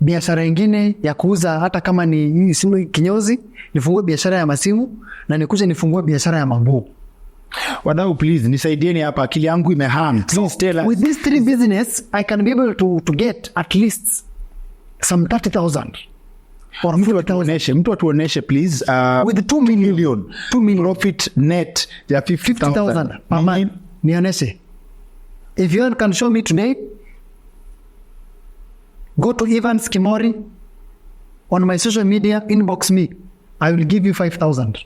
biashara ingine ya kuuza hata kama ni simu kinyozi, nifungue biashara ya masimu, na nikuje nifungue biashara ya manguo. Wadau, please nisaidieni hapa, akili yangu imehang. Please tell us. With these 3 business, I can be able to get at least some 30,000 or 50,000 Mtu atuoneshe please. with 2 million. 2 million Profit net ya 50,000 per month. Nionyeshe. If you can show me today, go to Evans Kimori on my social media, inbox me. I will give you 5,000.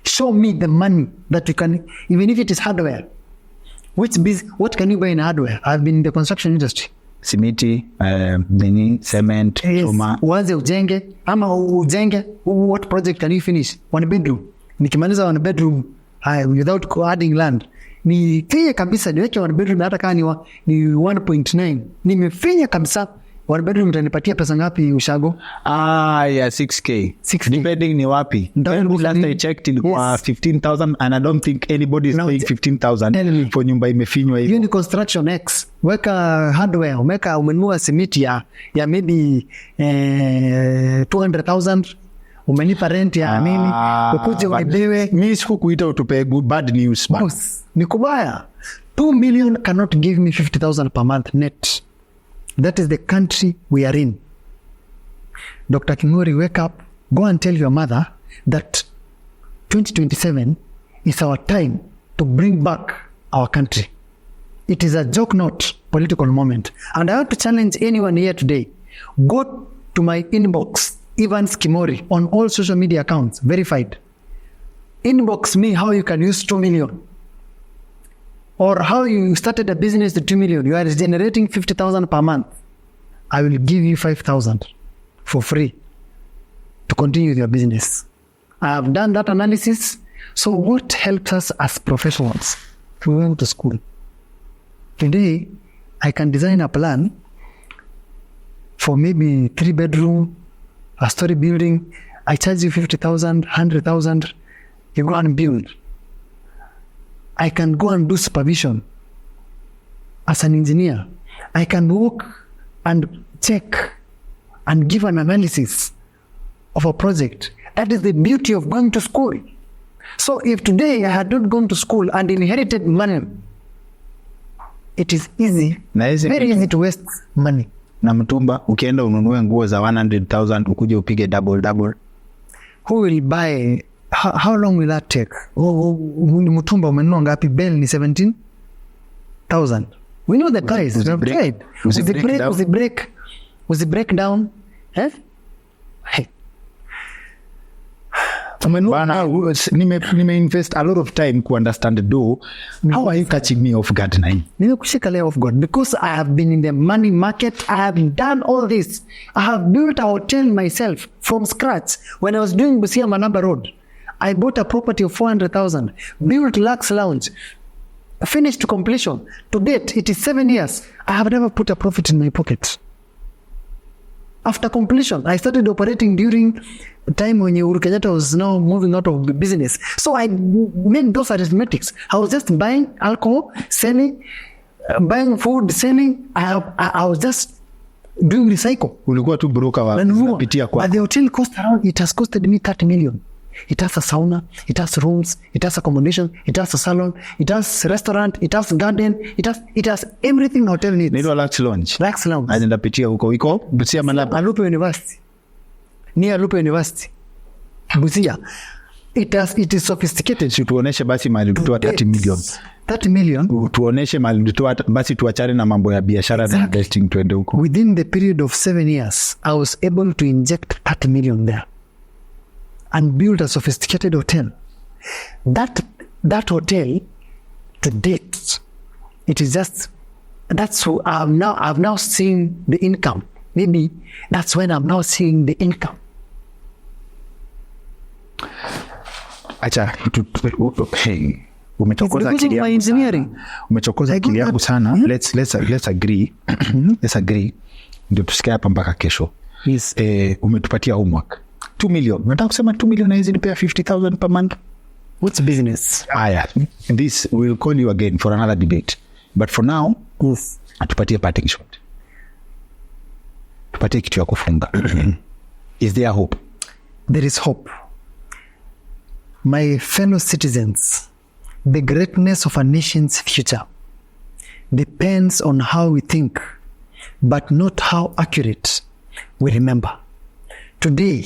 Show me the money that you can, even if it is hardware. What can you buy in hardware? I've been in the construction industry. Simiti, cement, chuma. Uanze ujenge ama ujenge, what project can you finish? 1 bedroom. Nikimaliza 1 bedroom without adding land, nifinye kabisa niweke 1 bedroom hata kama ni 1.9. Nimefinya kabisa. 1 bedroom utanipatia pesa ngapi ushago? Yeah, 6K. 6K. Depending ni wapi. Last I checked ilikuwa Yes. 15,000 and I don't think anybody is Now, paying tell 15,000 me. for nyumba imefinywa Hiyo hivyo. ni construction X. Weka hardware, umenunua simiti ya maybe 200,000, umenipa rent ya nini, ukuje uibiwe. Mimi sikukuita utupe bad news. Boss, ni kubaya. 2 million cannot give me 50,000 per month net. That is the country we are in. Dr. Kimori, wake up. Go and tell your mother that 2027 is our time to bring back our country. It is a joke, not political moment. And I want to challenge anyone here today. Go to my inbox, Evans Kimori, on all social media accounts, verified. Inbox me how you can use 2 million. Or how you started a business to 2 million. You are generating 50,000 per month. I will give you 5,000 for free to continue with your business. I have done that analysis. So what helps us as professionals? We went to school. Today, I can design a plan for maybe 3 bedroom, a story building. I charge you 50,000, 100,000. You go and build. I can go and do supervision as an engineer. I can walk and check and give an analysis of a project. That is the beauty of going to school. So if today I had not gone to school and inherited money, it is easy, very easy to waste money. Na mtumba, ukienda ununue nguo za 100,000 ukuje upige double. Who will buy? How long will that take? Mtumba umenunua ngapi? Bell ni 17,000. We know the price. We have tried. Was the breakdown? Eh? Hey. Nime invest a lot of time to understand the door. How are you catching me off guard now? Nimekushika leo off guard because I have been in the money market. I have done all this. I have built a hotel myself from scratch. When I was doing Busia Manaba Road, I bought a property of 400,000, built Lux Lounge, finished to completion. To date, it is 7 years. I have never put a profit in my pocket. After completion, I started operating during the time when Uhuru Kenyatta was now moving out of the business. So I made those arithmetics. I was just buying alcohol, selling, buying food, selling. I was just doing recycle. Ulikuwa tu broker wa kupitia kwa. But the hotel cost around, it has costed me 30 million. It has a sauna, it has rooms, it has accommodation, it has a salon, it has restaurant, it has garden, it has everything hotel needs. Naitwa Lux Lounge. Lux Lounge. Aenda pitia huko iko Busia Malaba. Alupe University. Near Alupe University. Busia. It is sophisticated. Tuoneshe basi mahali tutoa 30 million. 30 million. Tuoneshe mahali tutoa basi tuachane na mambo ya biashara na investing tuende huko. Within the period of 7 years, I was able to inject 30 million there and build a sophisticated hotel. That hotel, to date, it is just, that's who I've now seen the income. Maybe that's when I'm now seeing the income. Acha umechokoza akili yangu. Engineering. Umechokoza akili yangu sana. Let's agree. Let's agree. Ndio tusikie hapa mpaka kesho. Yes. Umetupatia homework. 2 million. Nataka kusema 2 million na hizi nipea 50,000 per month. What's business? Aya. This we'll call you again for another debate. But for now, yes. Atupatie parting shot. Tupatie kitu ya kufunga. Is there hope? There is hope. My fellow citizens, the greatness of a nation's future depends on how we think, but not how accurate we remember. Today,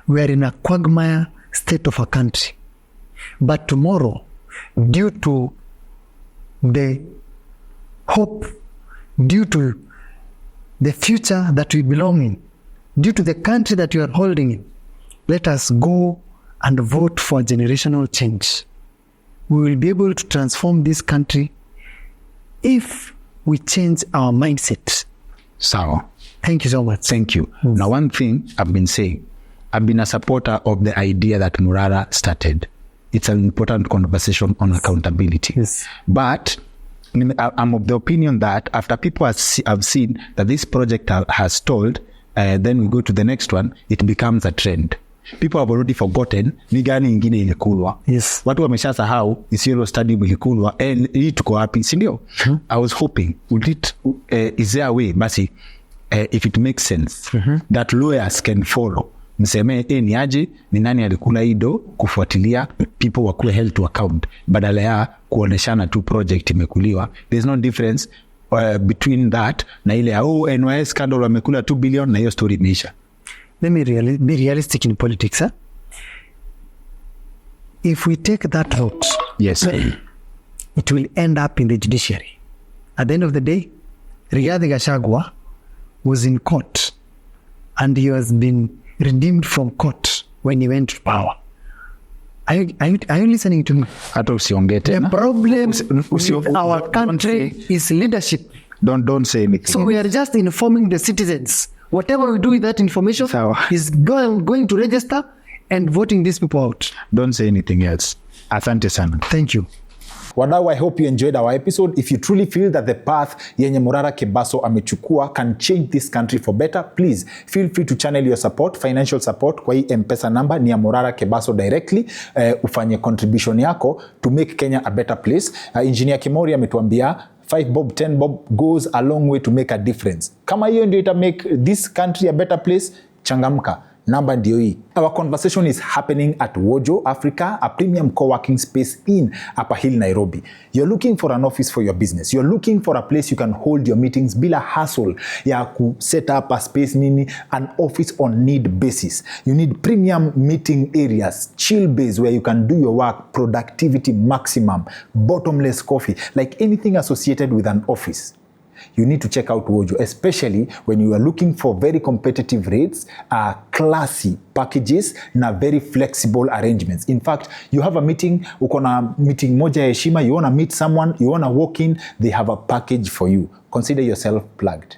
we are in a quagmire state of a country. But tomorrow, due to the hope, due to the future that we belong in, due to the country that we are holding in, let us go and vote for generational change. We will be able to transform this country if we change our mindset. Sawa. Thank you so much. Thank you. Yes. Now, one thing I've been saying, I've been a supporter of the idea that Morara started. It's an important conversation on accountability. Yes. But I'm of the opinion that after people have seen that this project has stalled, then we go to the next one, it becomes a trend. People have already forgotten ni gani ingine ilikulwa. Yes. Watu wameshasahau Isiolo Stadium ilikulwa. Hii tuko wapi, si ndio? I was hoping, is there a way, basi, if it makes sense, that lawyers can follow. Mseme, ni aje, ni nani alikula hido, kufuatilia, people wakuwe held to account. Badala ya kuoneshana tu project imekuliwa. There's no difference between that na ile, NYS scandal wamekula 2 billion na hiyo story imeisha. Let me be realistic in politics. Huh? If we take that route, yes, it will end up in the judiciary. At the end of the day, Rigathi Gachagua was in court and he has been redeemed from court when he went to power. Are you listening to me? The problem with our country is leadership. Don't say anything. So we are just informing the citizens. Whatever we do with that information is going to register and voting these people out. Don't say anything else. Asante sana. Thank you. Wadau, I hope you enjoyed our episode. If you truly feel that the path yenye Morara Kebaso amechukua can change this country for better, please feel free to channel your support, financial support kwa hii M-Pesa number ni ya Morara Kebaso directly. Ufanye contribution yako to make Kenya a better place. Engineer Kimori ametuambia 5 bob, 10 bob goes a long way to make a difference. Kama hiyo ndio ita make this country a better place, changamka. Namba ndio hii. Our conversation is happening at Wojo Africa, a premium co-working space in Upper Hill, Nairobi. You're looking for an office for your business. You're looking for a place you can hold your meetings bila hassle ya ku set up a space nini, an office on need basis. You need premium meeting areas, chill base where you can do your work, productivity maximum, bottomless coffee, like anything associated with an office. You need to check out Wojo, especially when you are looking for very competitive rates, classy packages na very flexible arrangements. In fact, you have a meeting, uko na meeting moja ya heshima, you want to meet someone, you want to walk in, they have a package for you. Consider yourself plugged.